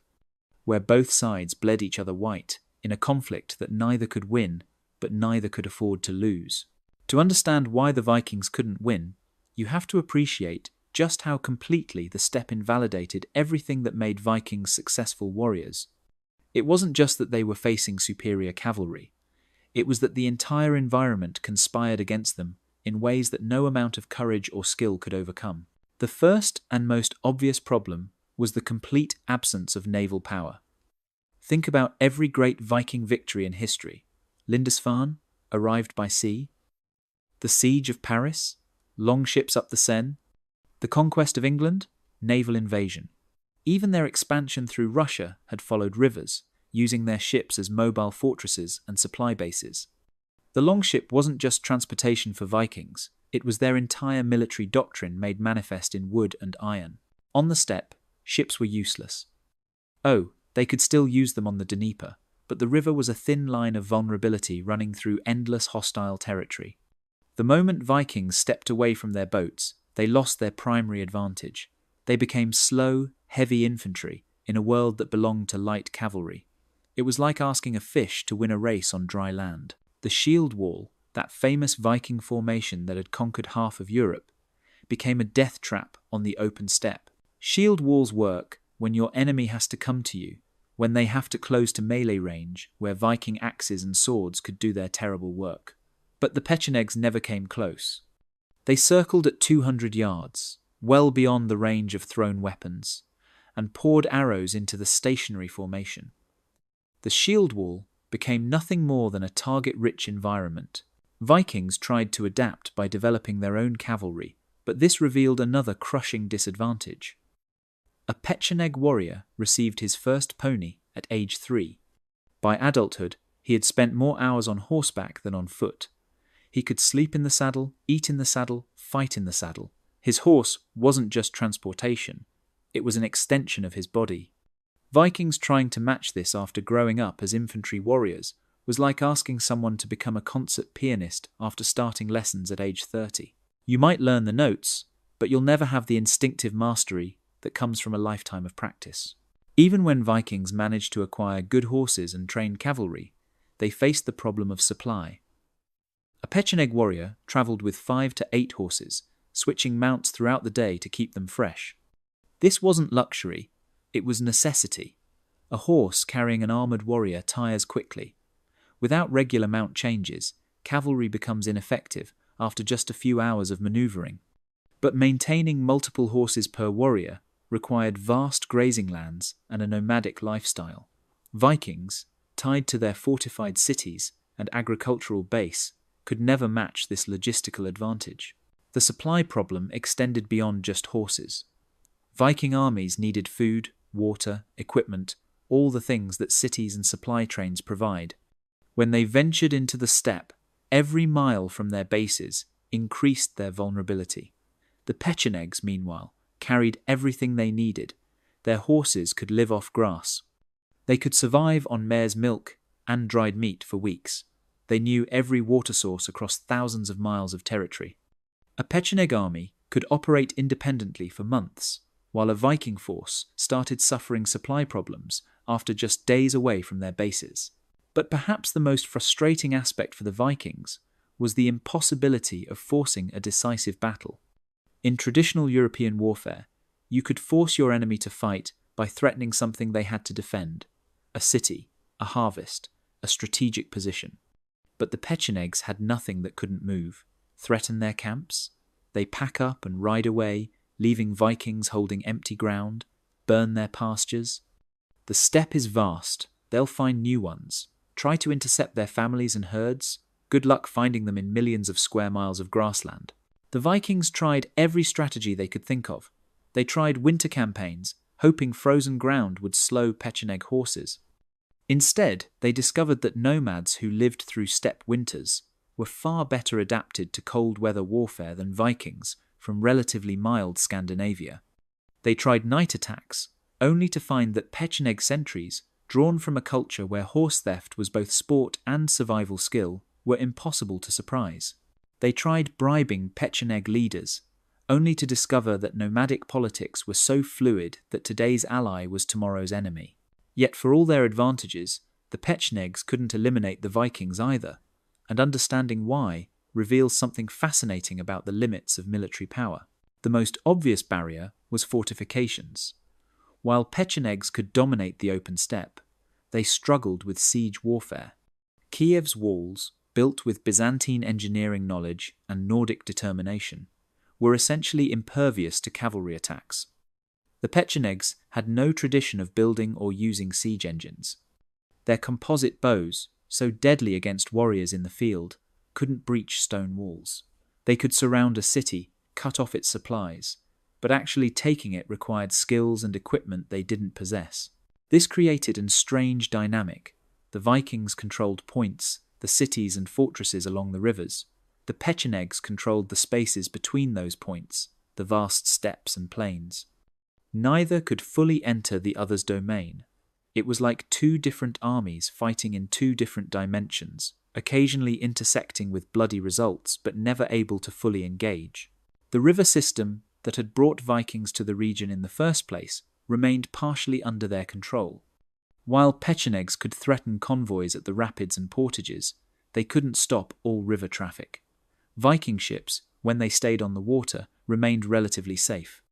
where both sides bled each other white in a conflict that neither could win, but neither could afford to lose. To understand why the Vikings couldn't win, you have to appreciate just how completely the steppe invalidated everything that made Vikings successful warriors. It wasn't just that they were facing superior cavalry. It was that the entire environment conspired against them in ways that no amount of courage or skill could overcome. The first and most obvious problem was the complete absence of naval power. Think about every great Viking victory in history. Lindisfarne, arrived by sea. The siege of Paris, longships up the Seine. The conquest of England, naval invasion. Even their expansion through Russia had followed rivers, using their ships as mobile fortresses and supply bases. The longship wasn't just transportation for Vikings, it was their entire military doctrine made manifest in wood and iron. On the steppe, ships were useless. Oh, they could still use them on the Dnieper, but the river was a thin line of vulnerability running through endless hostile territory. The moment Vikings stepped away from their boats, they lost their primary advantage. They became slow, heavy infantry in a world that belonged to light cavalry. It was like asking a fish to win a race on dry land. The shield wall, that famous Viking formation that had conquered half of Europe, became a death trap on the open steppe. Shield walls work when your enemy has to come to you, when they have to close to melee range where Viking axes and swords could do their terrible work. But the Pechenegs never came close. They circled at 200 yards, well beyond the range of thrown weapons, and poured arrows into the stationary formation. The shield wall became nothing more than a target-rich environment. Vikings tried to adapt by developing their own cavalry, but this revealed another crushing disadvantage. A Pecheneg warrior received his first pony at age 3. By adulthood, he had spent more hours on horseback than on foot. He could sleep in the saddle, eat in the saddle, fight in the saddle. His horse wasn't just transportation, it was an extension of his body. Vikings trying to match this after growing up as infantry warriors was like asking someone to become a concert pianist after starting lessons at age 30. You might learn the notes, but you'll never have the instinctive mastery that comes from a lifetime of practice. Even when Vikings managed to acquire good horses and trained cavalry, they faced the problem of supply. A Pecheneg warrior travelled with 5 to 8 horses, switching mounts throughout the day to keep them fresh. This wasn't luxury, it was necessity. A horse carrying an armoured warrior tires quickly. Without regular mount changes, cavalry becomes ineffective after just a few hours of manoeuvring. But maintaining multiple horses per warrior required vast grazing lands and a nomadic lifestyle. Vikings, tied to their fortified cities and agricultural base, could never match this logistical advantage. The supply problem extended beyond just horses. Viking armies needed food, water, equipment, all the things that cities and supply trains provide. When they ventured into the steppe, every mile from their bases increased their vulnerability. The Pechenegs, meanwhile, carried everything they needed. Their horses could live off grass. They could survive on mare's milk and dried meat for weeks. They knew every water source across thousands of miles of territory. A Pecheneg army could operate independently for months, while a Viking force started suffering supply problems after just days away from their bases. But perhaps the most frustrating aspect for the Vikings was the impossibility of forcing a decisive battle. In traditional European warfare, you could force your enemy to fight by threatening something they had to defend: a city, a harvest, a strategic position. But the Pechenegs had nothing that couldn't move. Threaten their camps? They pack up and ride away, leaving Vikings holding empty ground, burn their pastures. The steppe is vast, they'll find new ones. Try to intercept their families and herds? Good luck finding them in millions of square miles of grassland. The Vikings tried every strategy they could think of. They tried winter campaigns, hoping frozen ground would slow Pecheneg horses. Instead, they discovered that nomads who lived through steppe winters were far better adapted to cold weather warfare than Vikings from relatively mild Scandinavia. They tried night attacks, only to find that Pecheneg sentries, drawn from a culture where horse theft was both sport and survival skill, were impossible to surprise. They tried bribing Pecheneg leaders, only to discover that nomadic politics were so fluid that today's ally was tomorrow's enemy. Yet for all their advantages, the Pechenegs couldn't eliminate the Vikings either, and understanding why reveals something fascinating about the limits of military power. The most obvious barrier was fortifications. While Pechenegs could dominate the open steppe, they struggled with siege warfare. Kiev's walls, built with Byzantine engineering knowledge and Nordic determination, were essentially impervious to cavalry attacks. The Pechenegs had no tradition of building or using siege engines. Their composite bows, so deadly against warriors in the field, couldn't breach stone walls. They could surround a city, cut off its supplies, but actually taking it required skills and equipment they didn't possess. This created a strange dynamic. The Vikings controlled points, the cities and fortresses along the rivers. The Pechenegs controlled the spaces between those points, the vast steppes and plains. Neither could fully enter the other's domain. It was like two different armies fighting in two different dimensions, occasionally intersecting with bloody results, but never able to fully engage. The river system that had brought Vikings to the region in the first place remained partially under their control. While Pechenegs could threaten convoys at the rapids and portages, they couldn't stop all river traffic. Viking ships, when they stayed on the water, remained relatively safe.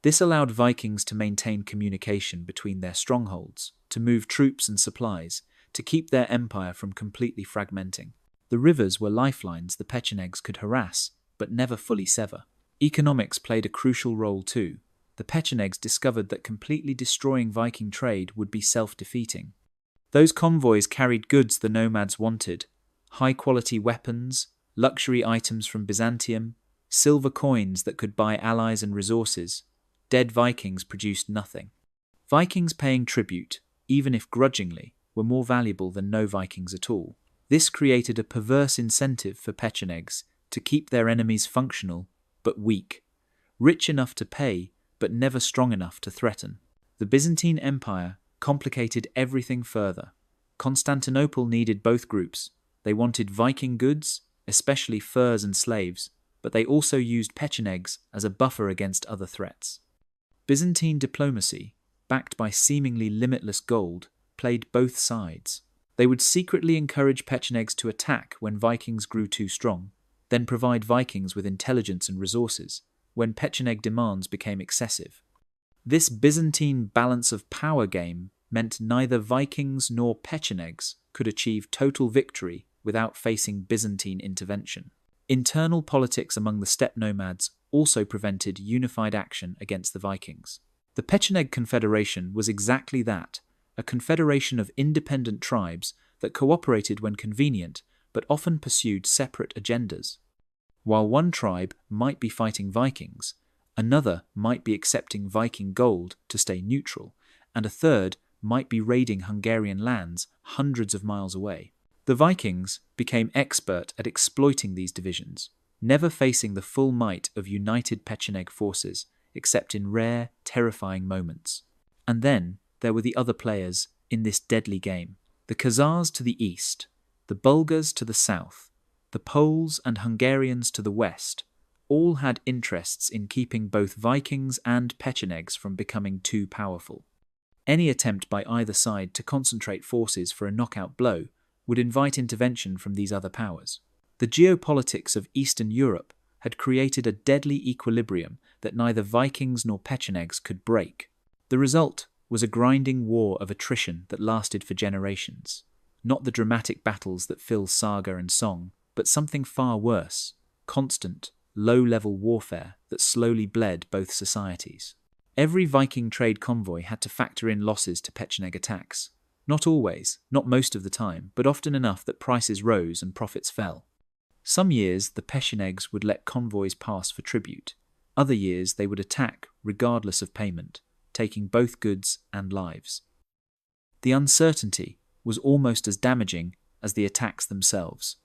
This allowed Vikings to maintain communication between their strongholds, to move troops and supplies, to keep their empire from completely fragmenting. The rivers were lifelines the Pechenegs could harass, but never fully sever. Economics played a crucial role too. The Pechenegs discovered that completely destroying Viking trade would be self-defeating. Those convoys carried goods the nomads wanted: high-quality weapons, luxury items from Byzantium, silver coins that could buy allies and resources. Dead Vikings produced nothing. Vikings paying tribute, even if grudgingly, were more valuable than no Vikings at all. This created a perverse incentive for Pechenegs to keep their enemies functional but weak, rich enough to pay but never strong enough to threaten. The Byzantine Empire complicated everything further. Constantinople needed both groups. They wanted Viking goods, especially furs and slaves, but they also used Pechenegs as a buffer against other threats. Byzantine diplomacy, backed by seemingly limitless gold, played both sides. They would secretly encourage Pechenegs to attack when Vikings grew too strong, then provide Vikings with intelligence and resources when Pecheneg demands became excessive. This Byzantine balance of power game meant neither Vikings nor Pechenegs could achieve total victory without facing Byzantine intervention. Internal politics among the steppe nomads also prevented unified action against the Vikings. The Pecheneg Confederation was exactly that, a confederation of independent tribes that cooperated when convenient but often pursued separate agendas. While one tribe might be fighting Vikings, another might be accepting Viking gold to stay neutral, and a third might be raiding Hungarian lands hundreds of miles away. The Vikings became expert at exploiting these divisions, never facing the full might of united Pecheneg forces except in rare, terrifying moments. And then there were the other players in this deadly game. The Khazars to the east, the Bulgars to the south, the Poles and Hungarians to the west, all had interests in keeping both Vikings and Pechenegs from becoming too powerful. Any attempt by either side to concentrate forces for a knockout blow would invite intervention from these other powers. The geopolitics of Eastern Europe had created a deadly equilibrium that neither Vikings nor Pechenegs could break. The result was a grinding war of attrition that lasted for generations. Not the dramatic battles that fill saga and song, but something far worse, constant, low-level warfare that slowly bled both societies. Every Viking trade convoy had to factor in losses to Pecheneg attacks. Not always, not most of the time, but often enough that prices rose and profits fell. Some years the Pechenegs would let convoys pass for tribute. Other years they would attack regardless of payment, taking both goods and lives. The uncertainty was almost as damaging as the attacks themselves.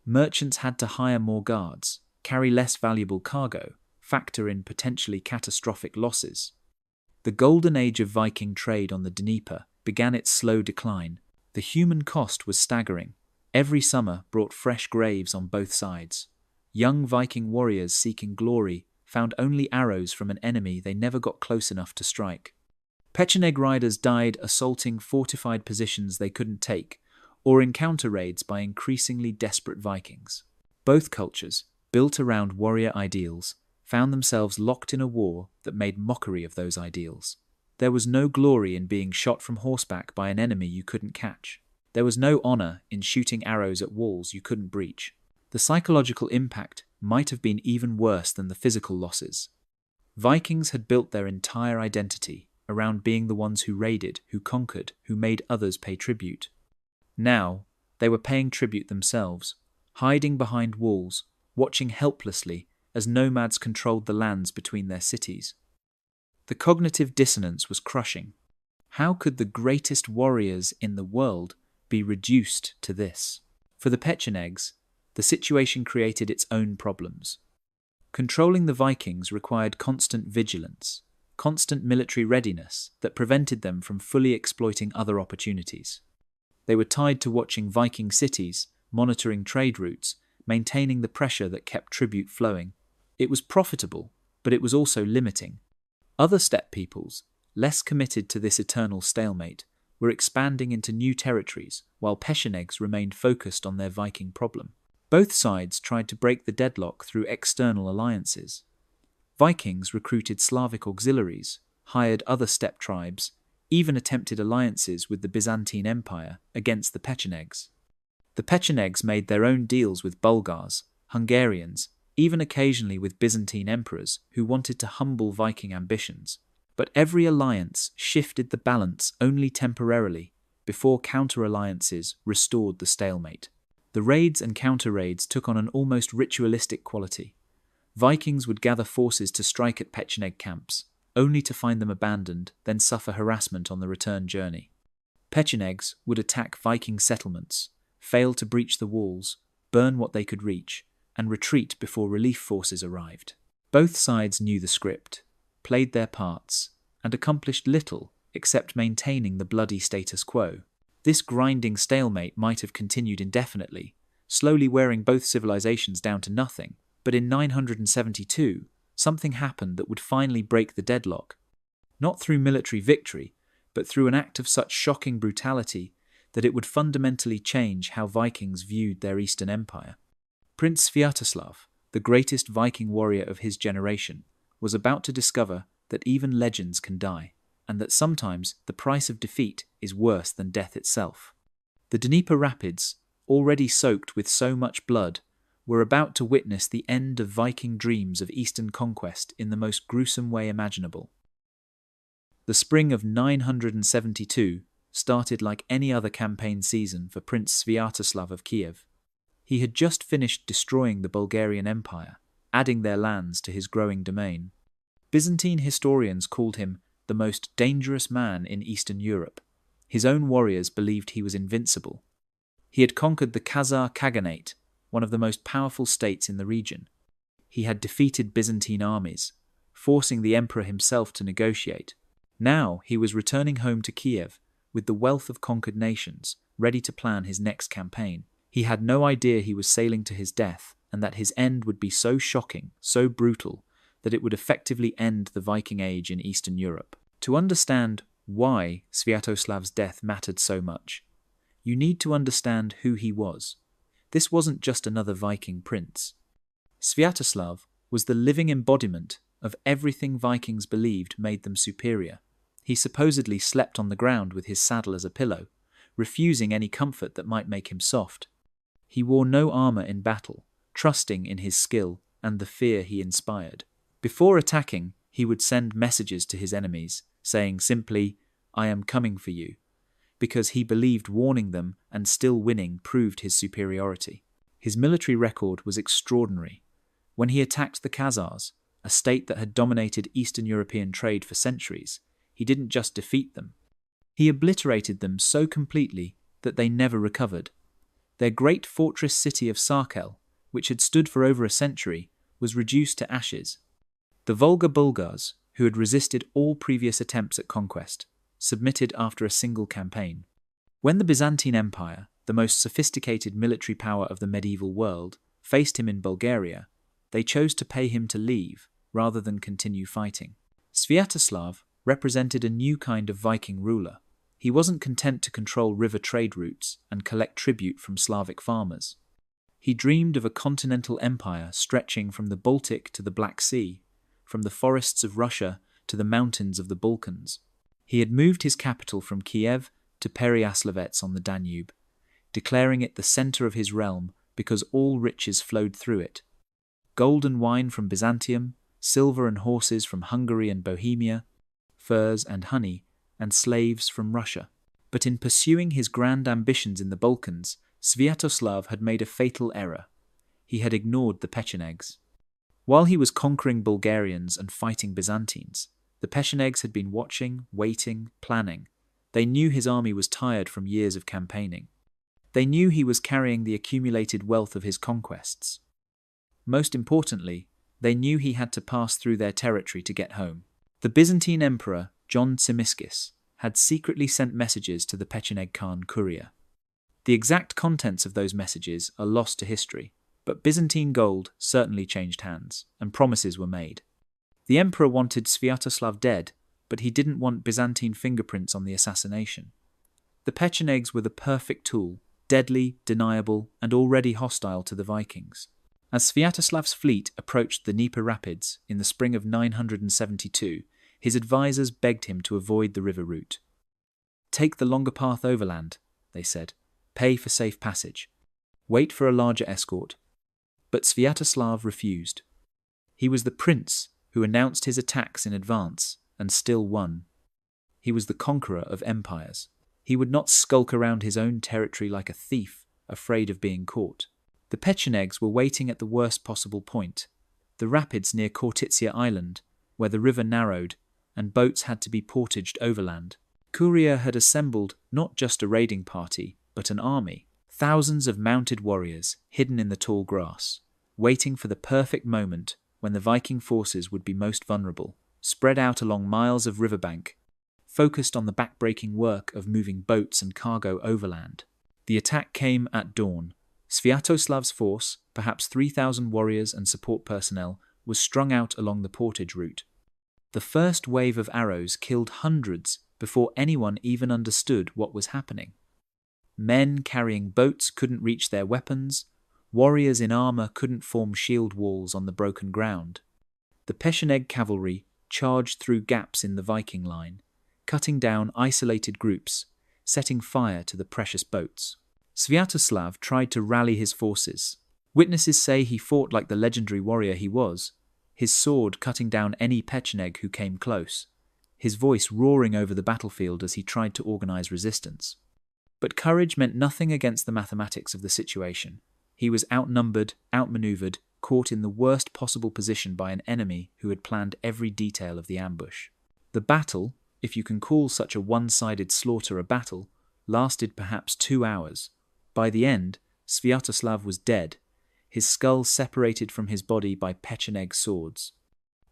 Merchants had to hire more guards, carry less valuable cargo, factor in potentially catastrophic losses. The golden age of Viking trade on the Dnieper began its slow decline. The human cost was staggering. Every summer brought fresh graves on both sides. Young Viking warriors seeking glory found only arrows from an enemy they never got close enough to strike. Pecheneg riders died assaulting fortified positions they couldn't take, or in counter-raids by increasingly desperate Vikings. Both cultures, built around warrior ideals, found themselves locked in a war that made mockery of those ideals. There was no glory in being shot from horseback by an enemy you couldn't catch. There was no honor in shooting arrows at walls you couldn't breach. The psychological impact might have been even worse than the physical losses. Vikings had built their entire identity around being the ones who raided, who conquered, who made others pay tribute. Now, they were paying tribute themselves, hiding behind walls, watching helplessly as nomads controlled the lands between their cities. The cognitive dissonance was crushing. How could the greatest warriors in the world be reduced to this? For the Pechenegs, the situation created its own problems. Controlling the Vikings required constant vigilance, constant military readiness that prevented them from fully exploiting other opportunities. They were tied to watching Viking cities, monitoring trade routes, maintaining the pressure that kept tribute flowing. It was profitable, but it was also limiting. Other steppe peoples, less committed to this eternal stalemate, were expanding into new territories, while Pechenegs remained focused on their Viking problem. Both sides tried to break the deadlock through external alliances. Vikings recruited Slavic auxiliaries, hired other steppe tribes, even attempted alliances with the Byzantine Empire against the Pechenegs. The Pechenegs made their own deals with Bulgars, Hungarians, even occasionally with Byzantine emperors who wanted to humble Viking ambitions. But every alliance shifted the balance only temporarily before counter-alliances restored the stalemate. The raids and counter-raids took on an almost ritualistic quality. Vikings would gather forces to strike at Pecheneg camps, only to find them abandoned, then suffer harassment on the return journey. Pechenegs would attack Viking settlements, fail to breach the walls, burn what they could reach, and retreat before relief forces arrived. Both sides knew the script, played their parts, and accomplished little except maintaining the bloody status quo. This grinding stalemate might have continued indefinitely, slowly wearing both civilizations down to nothing, but in 972, something happened that would finally break the deadlock. Not through military victory, but through an act of such shocking brutality that it would fundamentally change how Vikings viewed their Eastern Empire. Prince Sviatoslav, the greatest Viking warrior of his generation, was about to discover that even legends can die, and that sometimes the price of defeat is worse than death itself. The Dnieper Rapids, already soaked with so much blood, were about to witness the end of Viking dreams of Eastern conquest in the most gruesome way imaginable. The spring of 972 started like any other campaign season for Prince Sviatoslav of Kiev. He had just finished destroying the Bulgarian Empire, adding their lands to his growing domain. Byzantine historians called him the most dangerous man in Eastern Europe. His own warriors believed he was invincible. He had conquered the Khazar Khaganate, one of the most powerful states in the region. He had defeated Byzantine armies, forcing the emperor himself to negotiate. Now he was returning home to Kiev with the wealth of conquered nations, ready to plan his next campaign. He had no idea he was sailing to his death, and that his end would be so shocking, so brutal, that it would effectively end the Viking Age in Eastern Europe. To understand why Sviatoslav's death mattered so much, you need to understand who he was. This wasn't just another Viking prince. Sviatoslav was the living embodiment of everything Vikings believed made them superior. He supposedly slept on the ground with his saddle as a pillow, refusing any comfort that might make him soft. He wore no armor in battle, trusting in his skill and the fear he inspired. Before attacking, he would send messages to his enemies, saying simply, "I am coming for you," because he believed warning them and still winning proved his superiority. His military record was extraordinary. When he attacked the Khazars, a state that had dominated Eastern European trade for centuries, he didn't just defeat them. He obliterated them so completely that they never recovered. Their great fortress city of Sarkel, which had stood for over a century, was reduced to ashes. The Volga Bulgars, who had resisted all previous attempts at conquest, submitted after a single campaign. When the Byzantine Empire, the most sophisticated military power of the medieval world, faced him in Bulgaria, they chose to pay him to leave rather than continue fighting. Sviatoslav represented a new kind of Viking ruler. He wasn't content to control river trade routes and collect tribute from Slavic farmers. He dreamed of a continental empire stretching from the Baltic to the Black Sea, from the forests of Russia to the mountains of the Balkans. He had moved his capital from Kiev to Pereyaslawets on the Danube, declaring it the center of his realm because all riches flowed through it. Gold and wine from Byzantium, silver and horses from Hungary and Bohemia, furs and honey, and slaves from Russia. But in pursuing his grand ambitions in the Balkans, Sviatoslav had made a fatal error. He had ignored the Pechenegs. While he was conquering Bulgarians and fighting Byzantines, the Pechenegs had been watching, waiting, planning. They knew his army was tired from years of campaigning. They knew he was carrying the accumulated wealth of his conquests. Most importantly, they knew he had to pass through their territory to get home. The Byzantine Emperor, John Tzimiskis, had secretly sent messages to the Pecheneg Khan courier. The exact contents of those messages are lost to history, but Byzantine gold certainly changed hands, and promises were made. The emperor wanted Sviatoslav dead, but he didn't want Byzantine fingerprints on the assassination. The Pechenegs were the perfect tool, deadly, deniable, and already hostile to the Vikings. As Sviatoslav's fleet approached the Dnieper Rapids in the spring of 972, his advisors begged him to avoid the river route. "Take the longer path overland," they said. "Pay for safe passage. Wait for a larger escort." But Sviatoslav refused. He was the prince who announced his attacks in advance and still won. He was the conqueror of empires. He would not skulk around his own territory like a thief, afraid of being caught. The Pechenegs were waiting at the worst possible point, the rapids near Khortytsia Island, where the river narrowed and boats had to be portaged overland. Kuria had assembled not just a raiding party, but an army. Thousands of mounted warriors hidden in the tall grass, waiting for the perfect moment when the Viking forces would be most vulnerable, spread out along miles of riverbank, focused on the backbreaking work of moving boats and cargo overland. The attack came at dawn. Sviatoslav's force, perhaps 3,000 warriors and support personnel, was strung out along the portage route. The first wave of arrows killed hundreds before anyone even understood what was happening. Men carrying boats couldn't reach their weapons. Warriors in armor couldn't form shield walls on the broken ground. The Pechenegs cavalry charged through gaps in the Viking line, cutting down isolated groups, setting fire to the precious boats. Sviatoslav tried to rally his forces. Witnesses say he fought like the legendary warrior he was, his sword cutting down any Pecheneg who came close, his voice roaring over the battlefield as he tried to organize resistance. But courage meant nothing against the mathematics of the situation. He was outnumbered, outmaneuvered, caught in the worst possible position by an enemy who had planned every detail of the ambush. The battle, if you can call such a one-sided slaughter a battle, lasted perhaps 2 hours. By the end, Sviatoslav was dead, his skull separated from his body by Pecheneg swords.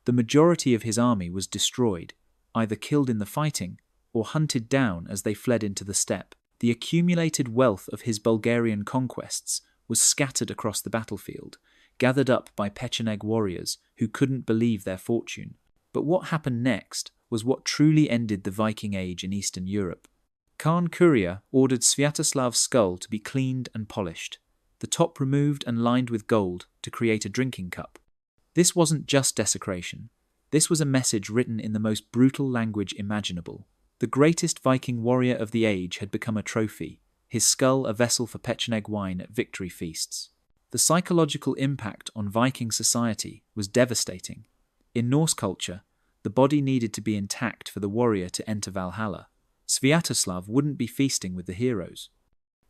The majority of his army was destroyed, either killed in the fighting or hunted down as they fled into the steppe. The accumulated wealth of his Bulgarian conquests was scattered across the battlefield, gathered up by Pecheneg warriors who couldn't believe their fortune. But what happened next was what truly ended the Viking Age in Eastern Europe. Khan Kuria ordered Sviatoslav's skull to be cleaned and polished, the top removed and lined with gold to create a drinking cup. This wasn't just desecration. This was a message written in the most brutal language imaginable. The greatest Viking warrior of the age had become a trophy, his skull a vessel for Pecheneg wine at victory feasts. The psychological impact on Viking society was devastating. In Norse culture, the body needed to be intact for the warrior to enter Valhalla. Sviatoslav wouldn't be feasting with the heroes.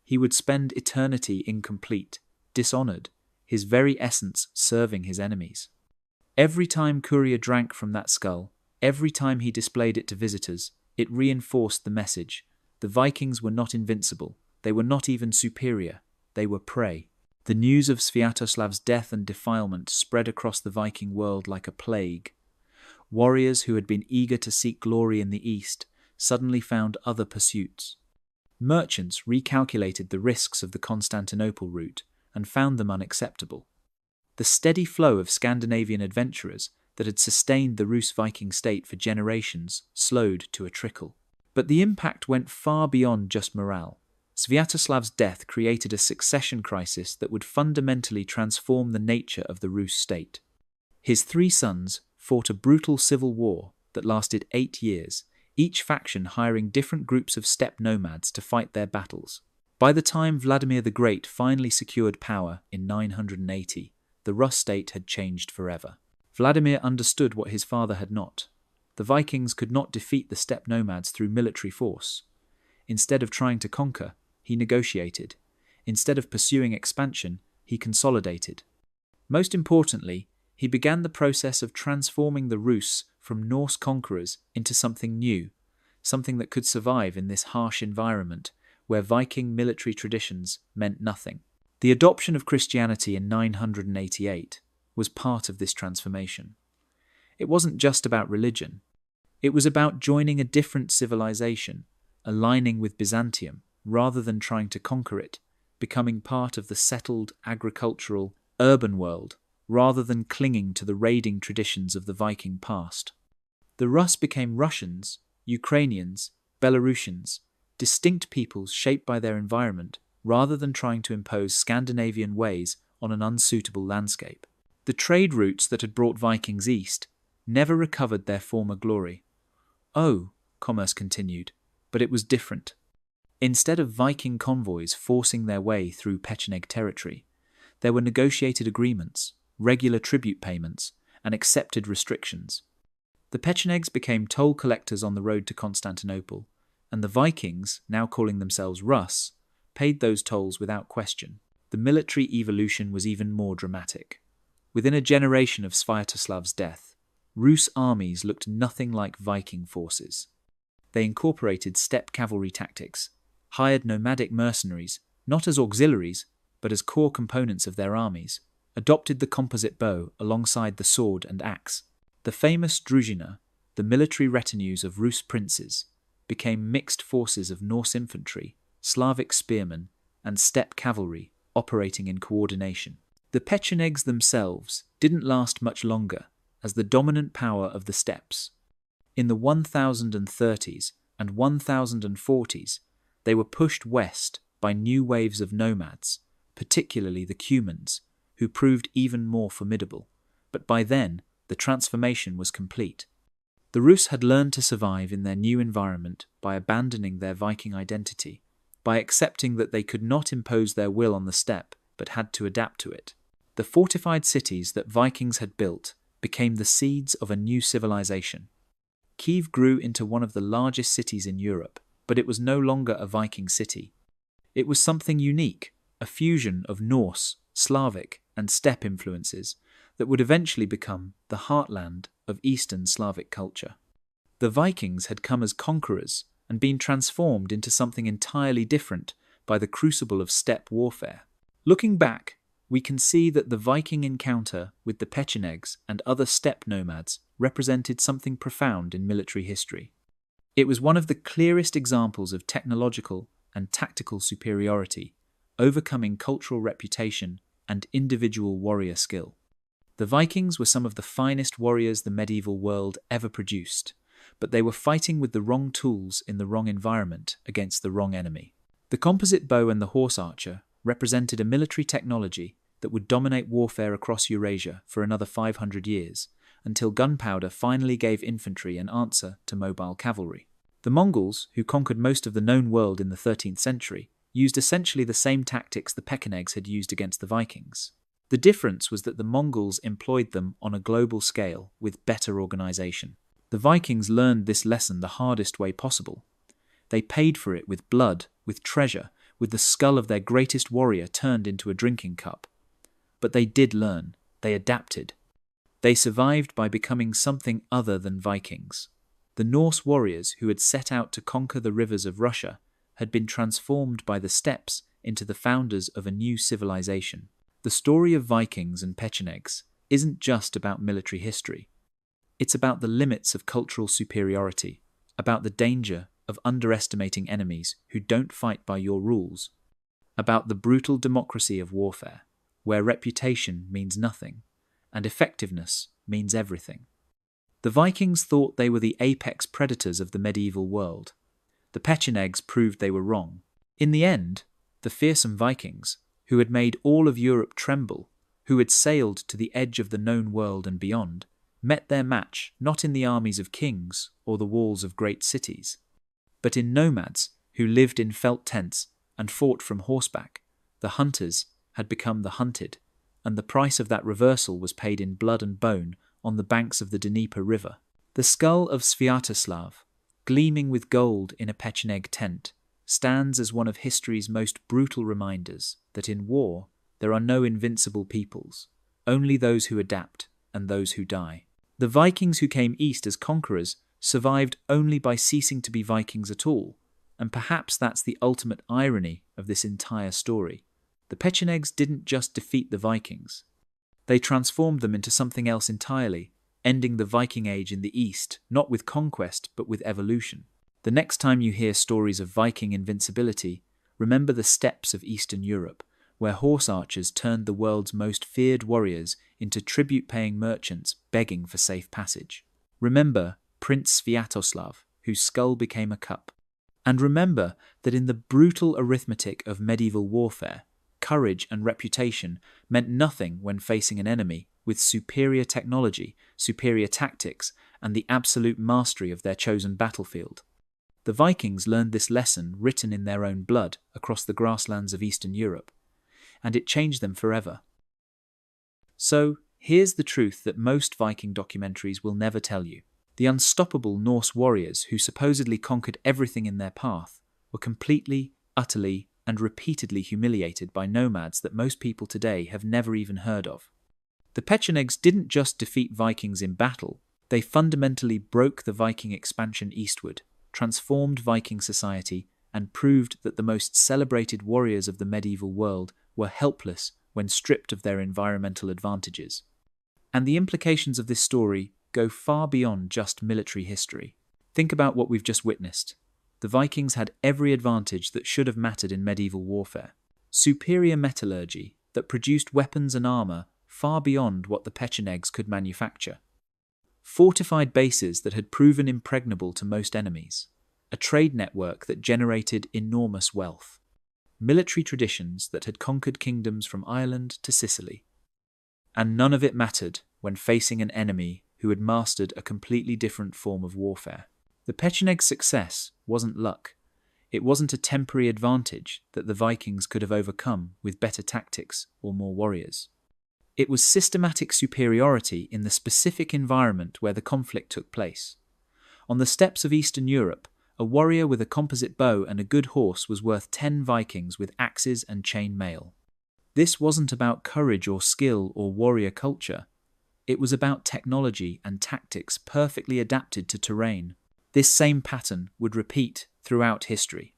He would spend eternity incomplete, dishonored, his very essence serving his enemies. Every time Kuria drank from that skull, every time he displayed it to visitors, it reinforced the message. The Vikings were not invincible. They were not even superior. They were prey. The news of Sviatoslav's death and defilement spread across the Viking world like a plague. Warriors who had been eager to seek glory in the east suddenly found other pursuits. Merchants recalculated the risks of the Constantinople route and found them unacceptable. The steady flow of Scandinavian adventurers that had sustained the Rus Viking state for generations slowed to a trickle. But the impact went far beyond just morale. Sviatoslav's death created a succession crisis that would fundamentally transform the nature of the Rus state. His 3 sons fought a brutal civil war that lasted 8 years, each faction hiring different groups of steppe nomads to fight their battles. By the time Vladimir the Great finally secured power in 980, the Rus state had changed forever. Vladimir understood what his father had not. The Vikings could not defeat the steppe nomads through military force. Instead of trying to conquer, he negotiated. Instead of pursuing expansion, he consolidated. Most importantly, he began the process of transforming the Rus from Norse conquerors into something new, something that could survive in this harsh environment where Viking military traditions meant nothing. The adoption of Christianity in 988 was part of this transformation. It wasn't just about religion. It was about joining a different civilization, aligning with Byzantium, rather than trying to conquer it, becoming part of the settled, agricultural, urban world, rather than clinging to the raiding traditions of the Viking past. The Rus became Russians, Ukrainians, Belarusians, distinct peoples shaped by their environment, rather than trying to impose Scandinavian ways on an unsuitable landscape. The trade routes that had brought Vikings east never recovered their former glory. Oh, commerce continued, but it was different. Instead of Viking convoys forcing their way through Pecheneg territory, there were negotiated agreements, regular tribute payments, and accepted restrictions. The Pechenegs became toll collectors on the road to Constantinople, and the Vikings, now calling themselves Rus, paid those tolls without question. The military evolution was even more dramatic. Within a generation of Sviatoslav's death, Rus armies looked nothing like Viking forces. They incorporated steppe cavalry tactics, hired nomadic mercenaries, not as auxiliaries, but as core components of their armies, adopted the composite bow alongside the sword and axe. The famous druzhina, the military retinues of Rus princes, became mixed forces of Norse infantry, Slavic spearmen, and steppe cavalry operating in coordination. The Pechenegs themselves didn't last much longer as the dominant power of the steppes. In the 1030s and 1040s, they were pushed west by new waves of nomads, particularly the Cumans, who proved even more formidable. But by then, the transformation was complete. The Rus had learned to survive in their new environment by abandoning their Viking identity, by accepting that they could not impose their will on the steppe, but had to adapt to it. The fortified cities that Vikings had built became the seeds of a new civilization. Kiev grew into one of the largest cities in Europe, but it was no longer a Viking city. It was something unique, a fusion of Norse, Slavic, and steppe influences that would eventually become the heartland of Eastern Slavic culture. The Vikings had come as conquerors and been transformed into something entirely different by the crucible of steppe warfare. Looking back, we can see that the Viking encounter with the Pechenegs and other steppe nomads represented something profound in military history. It was one of the clearest examples of technological and tactical superiority, overcoming cultural reputation and individual warrior skill. The Vikings were some of the finest warriors the medieval world ever produced, but they were fighting with the wrong tools in the wrong environment against the wrong enemy. The composite bow and the horse archer represented a military technology that would dominate warfare across Eurasia for another 500 years, until gunpowder finally gave infantry an answer to mobile cavalry. The Mongols, who conquered most of the known world in the 13th century, used essentially the same tactics the Pechenegs had used against the Vikings. The difference was that the Mongols employed them on a global scale with better organization. The Vikings learned this lesson the hardest way possible. They paid for it with blood, with treasure, with the skull of their greatest warrior turned into a drinking cup. But they did learn. They adapted. They survived by becoming something other than Vikings. The Norse warriors who had set out to conquer the rivers of Russia had been transformed by the steppes into the founders of a new civilization. The story of Vikings and Pechenegs isn't just about military history. It's about the limits of cultural superiority, about the danger of underestimating enemies who don't fight by your rules, about the brutal democracy of warfare, where reputation means nothing and effectiveness means everything. The Vikings thought they were the apex predators of the medieval world. The Pechenegs proved they were wrong. In the end, the fearsome Vikings, who had made all of Europe tremble, who had sailed to the edge of the known world and beyond, met their match not in the armies of kings or the walls of great cities, but in nomads who lived in felt tents and fought from horseback. The hunters had become the hunted, and the price of that reversal was paid in blood and bone on the banks of the Dnieper River. The skull of Sviatoslav, gleaming with gold in a Pecheneg tent, stands as one of history's most brutal reminders that in war there are no invincible peoples, only those who adapt and those who die. The Vikings who came east as conquerors survived only by ceasing to be Vikings at all, and perhaps that's the ultimate irony of this entire story. The Pechenegs didn't just defeat the Vikings. They transformed them into something else entirely, ending the Viking Age in the east, not with conquest but with evolution. The next time you hear stories of Viking invincibility, remember the steppes of Eastern Europe, where horse archers turned the world's most feared warriors into tribute-paying merchants begging for safe passage. Remember Prince Sviatoslav, whose skull became a cup. And remember that in the brutal arithmetic of medieval warfare, courage and reputation meant nothing when facing an enemy with superior technology, superior tactics, and the absolute mastery of their chosen battlefield. The Vikings learned this lesson written in their own blood across the grasslands of Eastern Europe, and it changed them forever. So, here's the truth that most Viking documentaries will never tell you. The unstoppable Norse warriors who supposedly conquered everything in their path were completely, utterly, and repeatedly humiliated by nomads that most people today have never even heard of. The Pechenegs didn't just defeat Vikings in battle, they fundamentally broke the Viking expansion eastward, transformed Viking society and proved that the most celebrated warriors of the medieval world were helpless when stripped of their environmental advantages. And the implications of this story go far beyond just military history. Think about what we've just witnessed. The Vikings had every advantage that should have mattered in medieval warfare. Superior metallurgy that produced weapons and armor far beyond what the Pechenegs could manufacture. Fortified bases that had proven impregnable to most enemies. A trade network that generated enormous wealth. Military traditions that had conquered kingdoms from Ireland to Sicily. And none of it mattered when facing an enemy who had mastered a completely different form of warfare. The Pechenegs' success wasn't luck. It wasn't a temporary advantage that the Vikings could have overcome with better tactics or more warriors. It was systematic superiority in the specific environment where the conflict took place. On the steppes of Eastern Europe, a warrior with a composite bow and a good horse was worth 10 Vikings with axes and chainmail. This wasn't about courage or skill or warrior culture. It was about technology and tactics perfectly adapted to terrain. This same pattern would repeat throughout history.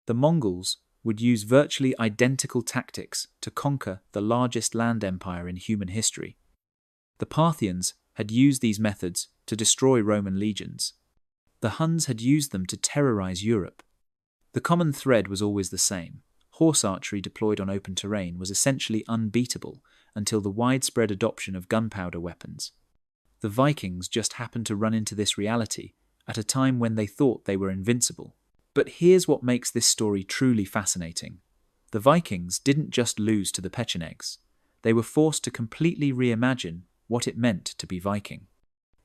The Mongols would use virtually identical tactics to conquer the largest land empire in human history. The Parthians had used these methods to destroy Roman legions. The Huns had used them to terrorize Europe. The common thread was always the same. Horse archery deployed on open terrain was essentially unbeatable until the widespread adoption of gunpowder weapons. The Vikings just happened to run into this reality at a time when they thought they were invincible. But here's what makes this story truly fascinating. The Vikings didn't just lose to the Pechenegs. They were forced to completely reimagine what it meant to be Viking.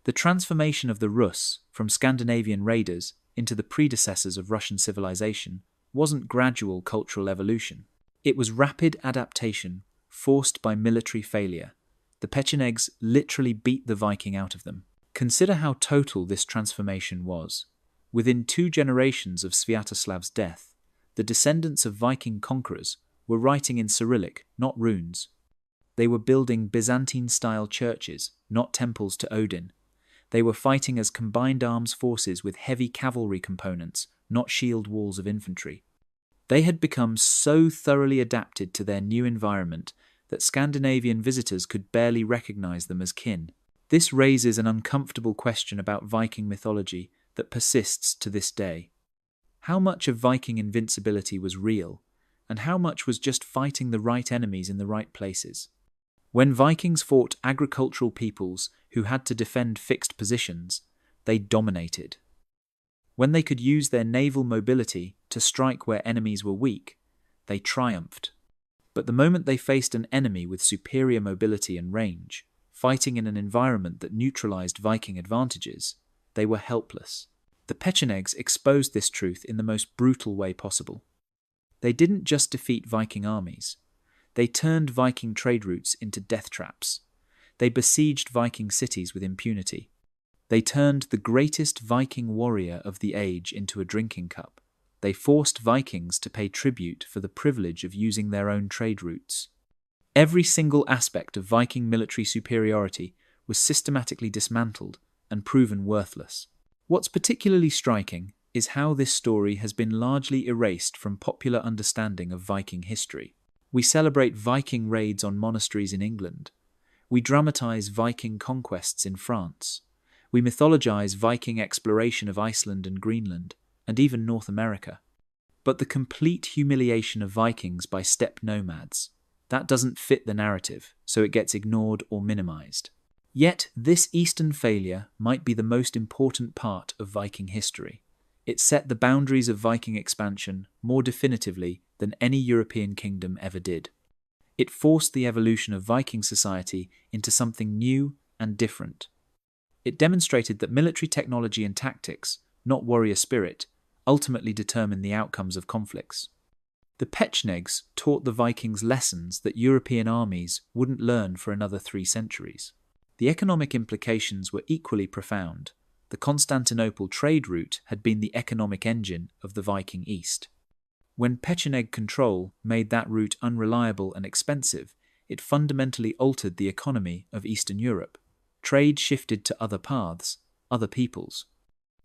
The transformation of the Rus from Scandinavian raiders into the predecessors of Russian civilization wasn't gradual cultural evolution. It was rapid adaptation forced by military failure. The Pechenegs literally beat the Viking out of them. Consider how total this transformation was. Within 2 generations of Sviatoslav's death, the descendants of Viking conquerors were writing in Cyrillic, not runes. They were building Byzantine-style churches, not temples to Odin. They were fighting as combined arms forces with heavy cavalry components, not shield walls of infantry. They had become so thoroughly adapted to their new environment that Scandinavian visitors could barely recognize them as kin. This raises an uncomfortable question about Viking mythology that persists to this day. How much of Viking invincibility was real, and how much was just fighting the right enemies in the right places? When Vikings fought agricultural peoples who had to defend fixed positions, they dominated. When they could use their naval mobility to strike where enemies were weak, they triumphed. But the moment they faced an enemy with superior mobility and range, fighting in an environment that neutralized Viking advantages, they were helpless. The Pechenegs exposed this truth in the most brutal way possible. They didn't just defeat Viking armies. They turned Viking trade routes into death traps. They besieged Viking cities with impunity. They turned the greatest Viking warrior of the age into a drinking cup. They forced Vikings to pay tribute for the privilege of using their own trade routes. Every single aspect of Viking military superiority was systematically dismantled and proven worthless. What's particularly striking is how this story has been largely erased from popular understanding of Viking history. We celebrate Viking raids on monasteries in England. We dramatize Viking conquests in France. We mythologize Viking exploration of Iceland and Greenland, and even North America. But the complete humiliation of Vikings by steppe nomads, that doesn't fit the narrative, so it gets ignored or minimized. Yet this Eastern failure might be the most important part of Viking history. It set the boundaries of Viking expansion more definitively than any European kingdom ever did. It forced the evolution of Viking society into something new and different. It demonstrated that military technology and tactics, not warrior spirit, ultimately determine the outcomes of conflicts. The Pechenegs taught the Vikings lessons that European armies wouldn't learn for another 3 centuries. The economic implications were equally profound. The Constantinople trade route had been the economic engine of the Viking East. When Pecheneg control made that route unreliable and expensive, it fundamentally altered the economy of Eastern Europe. Trade shifted to other paths, other peoples.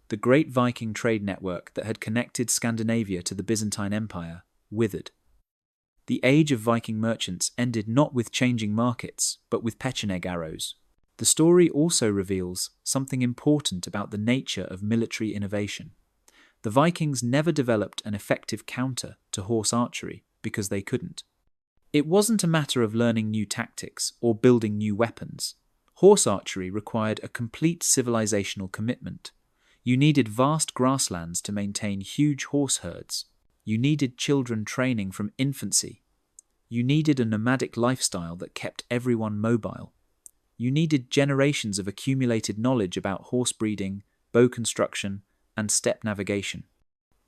The great Viking trade network that had connected Scandinavia to the Byzantine Empire withered. The age of Viking merchants ended not with changing markets, but with Pecheneg arrows. The story also reveals something important about the nature of military innovation. The Vikings never developed an effective counter to horse archery because they couldn't. It wasn't a matter of learning new tactics or building new weapons. Horse archery required a complete civilizational commitment. You needed vast grasslands to maintain huge horse herds. You needed children training from infancy. You needed a nomadic lifestyle that kept everyone mobile. You needed generations of accumulated knowledge about horse breeding, bow construction, and steppe navigation.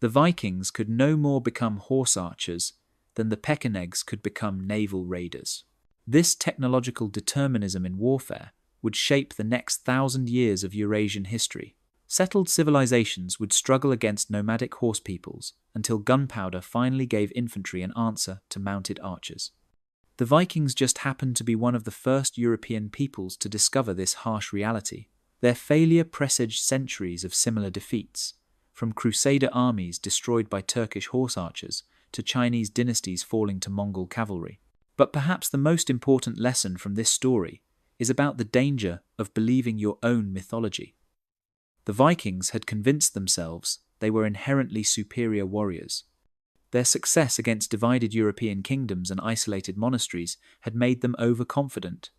The Vikings could no more become horse archers than the Pechenegs could become naval raiders. This technological determinism in warfare would shape the next 1,000 years of Eurasian history. Settled civilizations would struggle against nomadic horse peoples until gunpowder finally gave infantry an answer to mounted archers. The Vikings just happened to be one of the first European peoples to discover this harsh reality. Their failure presaged centuries of similar defeats, from Crusader armies destroyed by Turkish horse archers to Chinese dynasties falling to Mongol cavalry. But perhaps the most important lesson from this story is about the danger of believing your own mythology. The Vikings had convinced themselves they were inherently superior warriors. Their success against divided European kingdoms and isolated monasteries had made them overconfident.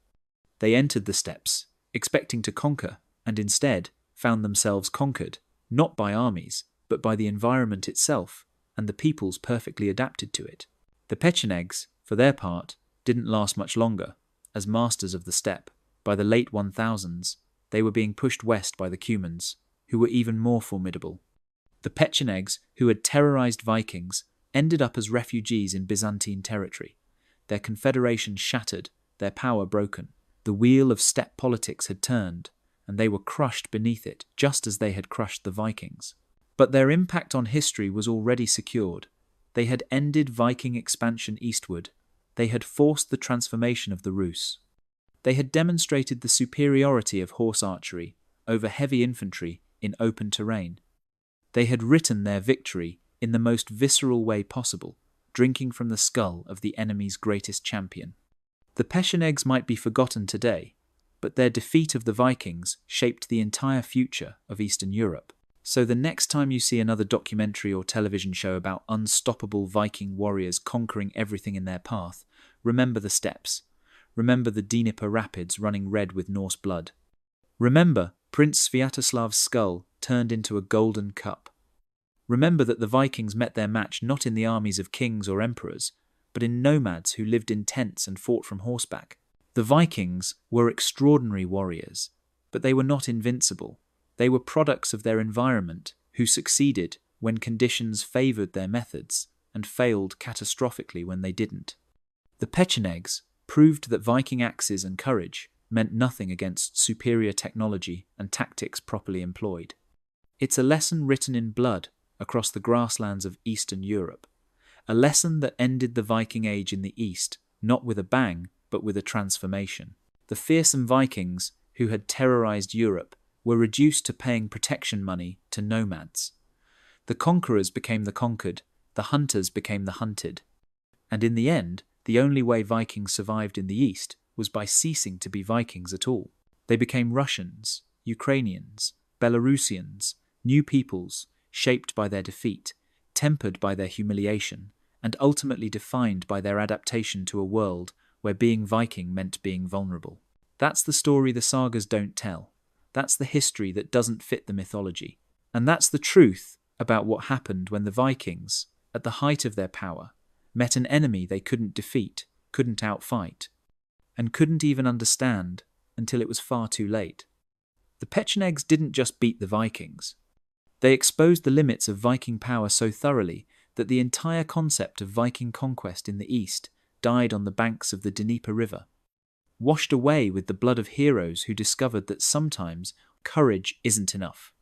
They entered the steppes, expecting to conquer, and instead found themselves conquered, not by armies, but by the environment itself and the peoples perfectly adapted to it. The Pechenegs, for their part, didn't last much longer. As masters of the steppe, by the late 1000s, they were being pushed west by the Cumans, who were even more formidable. The Pechenegs, who had terrorized Vikings, ended up as refugees in Byzantine territory. Their confederation shattered, their power broken. The wheel of steppe politics had turned, and they were crushed beneath it, just as they had crushed the Vikings. But their impact on history was already secured. They had ended Viking expansion eastward. They had forced the transformation of the Rus. They had demonstrated the superiority of horse archery over heavy infantry in open terrain. They had written their victory in the most visceral way possible, drinking from the skull of the enemy's greatest champion. The Pechenegs might be forgotten today, but their defeat of the Vikings shaped the entire future of Eastern Europe. So the next time you see another documentary or television show about unstoppable Viking warriors conquering everything in their path, remember the steppes. Remember the DNIEPER rapids running red with Norse blood. Remember Prince Sviatoslav's skull turned into a golden cup. Remember that the Vikings met their match not in the armies of kings or emperors, but in nomads who lived in tents and fought from horseback. The Vikings were extraordinary warriors, but they were not invincible. They were products of their environment, who succeeded when conditions favoured their methods and failed catastrophically when they didn't. The Pechenegs proved that Viking axes and courage meant nothing against superior technology and tactics properly employed. It's a lesson written in blood across the grasslands of Eastern Europe, a lesson that ended the Viking Age in the East, not with a bang, but with a transformation. The fearsome Vikings, who had terrorized Europe, were reduced to paying protection money to nomads. The conquerors became the conquered, the hunters became the hunted. And in the end, the only way Vikings survived in the East was by ceasing to be Vikings at all. They became Russians, Ukrainians, Belarusians, new peoples, shaped by their defeat, tempered by their humiliation, and ultimately defined by their adaptation to a world where being Viking meant being vulnerable. That's the story the sagas don't tell. That's the history that doesn't fit the mythology. And that's the truth about what happened when the Vikings, at the height of their power, met an enemy they couldn't defeat, couldn't outfight, and couldn't even understand until it was far too late. The Pechenegs didn't just beat the Vikings. They exposed the limits of Viking power so thoroughly that the entire concept of Viking conquest in the East died on the banks of the Dnieper River, washed away with the blood of heroes who discovered that sometimes courage isn't enough.